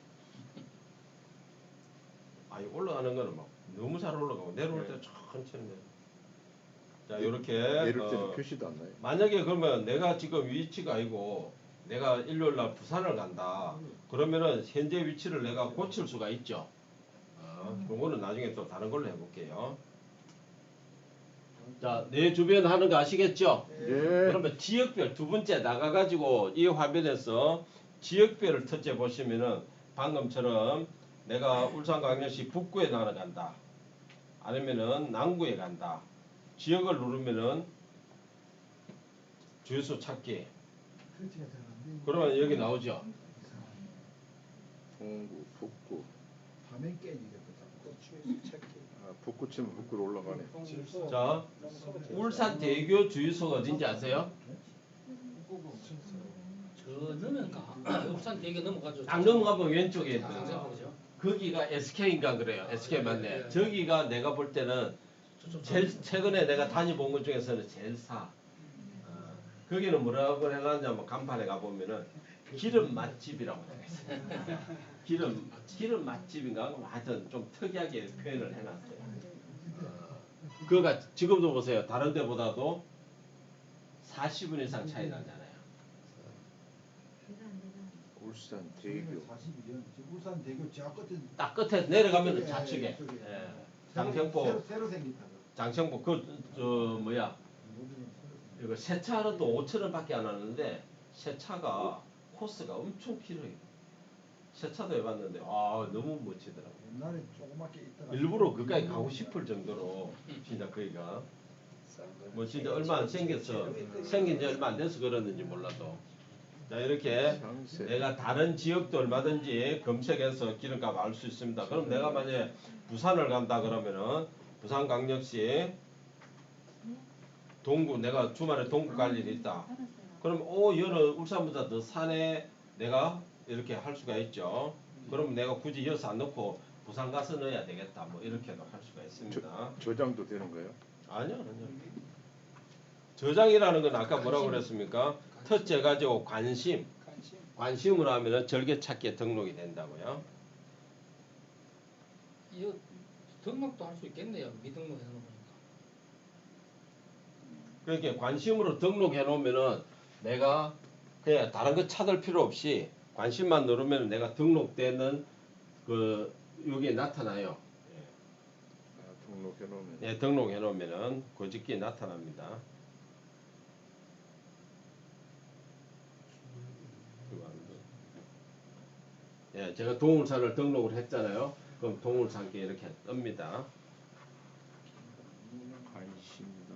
아니 올라가는 거는 막 너무 잘 올라가고 내려올 때 천천히 내려. 자 이렇게 내릴 때는 표시도 안 나요. 만약에 그러면 내가 지금 위치가 아니고 내가 일요일 날 부산을 간다. 그러면은 현재 위치를 내가 고칠 수가 있죠. 요거는 나중에 또 다른 걸로 해볼게요. 자, 내 주변 하는 거 아시겠죠? 예. 그러면 지역별 두 번째 나가가지고 이 화면에서 지역별을 터치해 보시면은 방금처럼 내가 울산광역시 북구에 날아간다. 아니면은 남구에 간다. 지역을 누르면은 주유소 찾기. 설치가 잘 안 돼. 그러면 여기 나오죠. 동구, 북구. 화면 깨지겠다. 자꾸. 주유소 찾기. 아, 북구 치면 북구로 올라가네. 주유소. 자, 울산대교 주유소가 어딘지 아세요? 저 넘어가 울산 대교 넘어가죠. 딱 넘어가면 왼쪽에 있는 장생 거. 보죠. 거기가 SK인가 그래요. SK 맞네. 저기가 내가 볼 때는 저쪽 제일 최근에 내가 다녀본 것 중에서는 제일 사. 거기는 뭐라고 해놨냐면 간판에 가보면은 기름 맛집이라고 해놨어요. 기름 맛집인가? 하여튼 좀 특이하게 표현을 해놨어요. 그거가 지금도 보세요. 다른 데보다도 40분 이상 차이 나잖아요. 울산 대교. 42년. 울산 대교 저 끝에 딱 끝에 내려가면 좌측에 저쪽에. 예. 장평포 새로 생겼다. 장평포 그 뭐야 이거 세차는 또 5,000원밖에 안 하는데 세차가 코스가 엄청 길어요. 세차도 해봤는데 아 너무 멋지더라고. 옛날에 조그맣게 있다가 일부러 그까지 가고 싶을 정도로 진짜 거기가 뭐 진짜 얼마 안 생겨서 생긴 지 얼마 안 돼서 그러는지 몰라도 자 이렇게 상세. 내가 다른 지역도 얼마든지 검색해서 기름값 알 수 있습니다. 그럼 내가 만약에 부산을 간다 그러면은 부산광역시 동구 내가 주말에 동구 갈 일이 있다. 그럼 여는 울산보다 더 산에 내가 이렇게 할 수가 있죠. 그럼 내가 굳이 여기서 안 넣고 부산 가서 넣어야 되겠다. 뭐 이렇게도 할 수가 있습니다. 저장도 되는 거예요? 아니요. 저장이라는 건 아까 뭐라고 그랬습니까? 터치해가지고 관심으로 하면은 절개찾기에 등록이 된다고요. 이거 등록도 할 수 있겠네요. 미등록 해놓으니까. 그러니까 관심으로 등록해 놓으면은 내가 그냥 다른 거 찾을 필요 없이 관심만 누르면 내가 등록되는 그 여기에 나타나요. 아, 등록해 놓으면. 예, 등록해 놓으면은 고집기에 나타납니다. 예, 제가 동울산을 등록을 했잖아요. 그럼 동울산께 이렇게 뜹니다. 관심이다.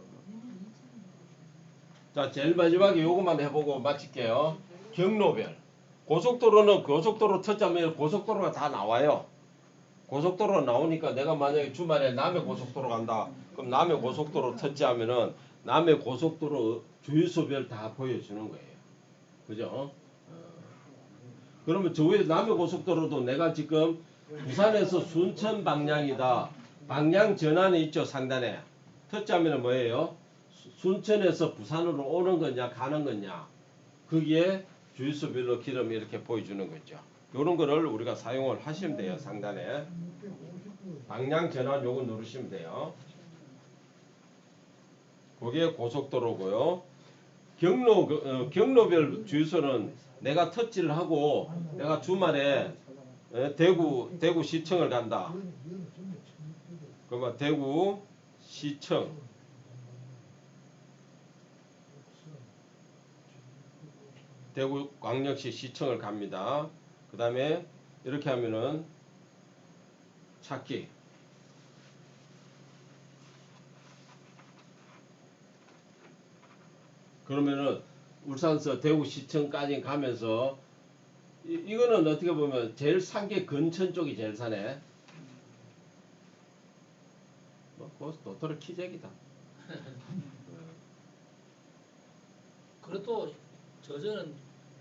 자, 제일 마지막에 요것만 해보고 마칠게요. 경로별. 고속도로는 고속도로 터치하면 고속도로가 다 나와요. 고속도로 나오니까 내가 만약에 주말에 남해 고속도로 간다. 그럼 남해 고속도로 터치하면은 남해 고속도로 주유소별 다 보여주는 거예요. 그죠? 그러면 저 위에 남해 고속도로도 내가 지금 부산에서 순천 방향이다. 방향 전환이 있죠, 상단에. 터치하면은 뭐예요? 순천에서 부산으로 오는 거냐, 가는 거냐. 거기에 주유소별로 기름 이렇게 보여주는 거죠. 요런 거를 우리가 사용을 하시면 돼요, 상단에. 방향 전환 요거 누르시면 돼요. 그게 고속도로고요. 경로별 주유소는 내가 터치를 하고 내가 주말에 대구 시청을 간다. 그러면 대구 시청 대구 광역시 시청을 갑니다. 그 다음에 이렇게 하면은 찾기 그러면은 울산서 대구시청까지 가면서 이거는 어떻게 보면 제일 산 게 근천 쪽이 제일 사네. 그것도 도토리 키재기다. 그래도 저는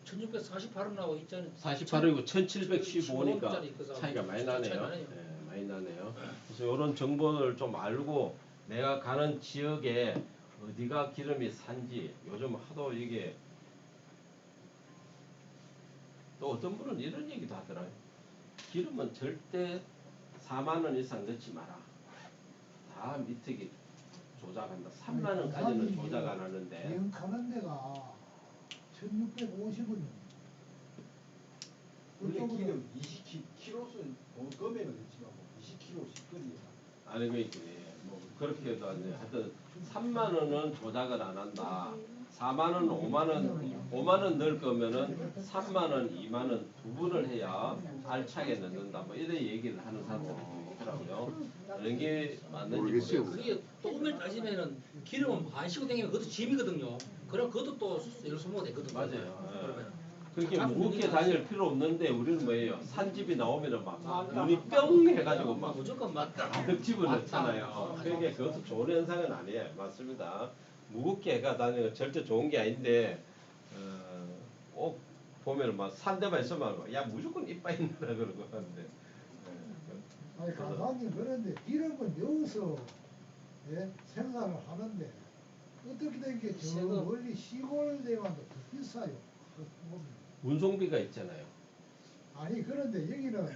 1648원 나고 있잖아요. 48이고 1715니까 15원짜리 그 차이가 많이 차이 나네요. 나네요. 네, 많이 나네요. 그래서 이런 정보를 좀 알고 내가 가는 지역에 어디가 기름이 산지 요즘 하도 이게 또 어떤 분은 이런 얘기도 하더라고요. 기름은 절대 4만 원 이상 넣지 마라. 다 밑에 조작한다. 3만 원까지는 조작 안 하는데 비용 가는 데가 1650원이요. 원래 기름 20kg는 금액은 있지만 뭐 20kg씩 끓이야. 아니 뭐 그렇게도 하지. 하여튼 3만 원은 조작을 안 한다. 4만 원, 5만 원 넣을 거면은 3만 원, 2만 원 두 분을 해야 알차게 넣는다. 뭐 이런 얘기를 하는 사람들이 있더라고요. 그런 게 맞는지 모르겠어요. 모르겠어요. 그게 또 엄밀히 따지면은 기름은 반시고 다니면 그것도 짐이거든요. 그럼 그것도 또 열 소모가 되거든요. 맞아요. 그러면. 그렇게 다 무겁게 분명히 다닐 필요 없는데 우리는 뭐예요? 산집이 나오면은 막 눈이 뿅 해가지고 막 무조건 맞다. 가득 집어넣잖아요. 그러니까 그것도 좋은 현상은 아니에요. 맞습니다. 무겁게 해가 다니는 건 절대 좋은 게 아닌데 꼭 보면은 막 산 데만 있으면 야 무조건 이빨 있느라 그러고 하는데 아니 가만히 그런데 기름은 여기서 예? 생산을 하는데 어떻게 된 게 저 세금. 멀리 시골 대만도 더 비싸요. 그 보면. 운송비가 있잖아요. 아니 그런데 여기는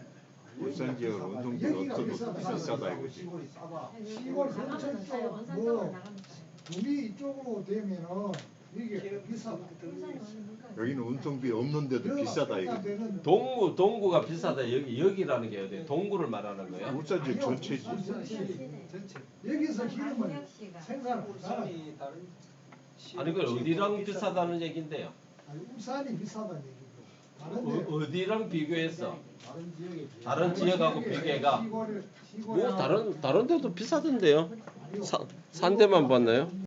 울산 지역은 운송비가 여기가 없어도 비싸다. 비싸다 이거지. 시골이 싸다. 시골 나가면 근처 싸요. 쪽 원산 쪽으로 뭐 나가면 싸요. 우리 이쪽으로 되면은 이게 비싸다. 울산이 원래 물가가 여기는 운송비 없는데도 비싸다 이거지. 동구가 비싸다. 여기라는 게 어디? 동구를 말하는 거예요? 울산 지역 전체지. 전체. 여기서 기름을 광역시가 생산을 하잖아요. 울산이 다른 아니 그 어디랑 비싸다는 얘긴데요? 아니 울산이 비싸다는 얘기고 다른데 어디랑 비교했어? 다른 지역에 비해 다른 지역하고 비교해가 시골 뭐 다른 데도 비싸던데요? 아니요. 산 데만 봤나요?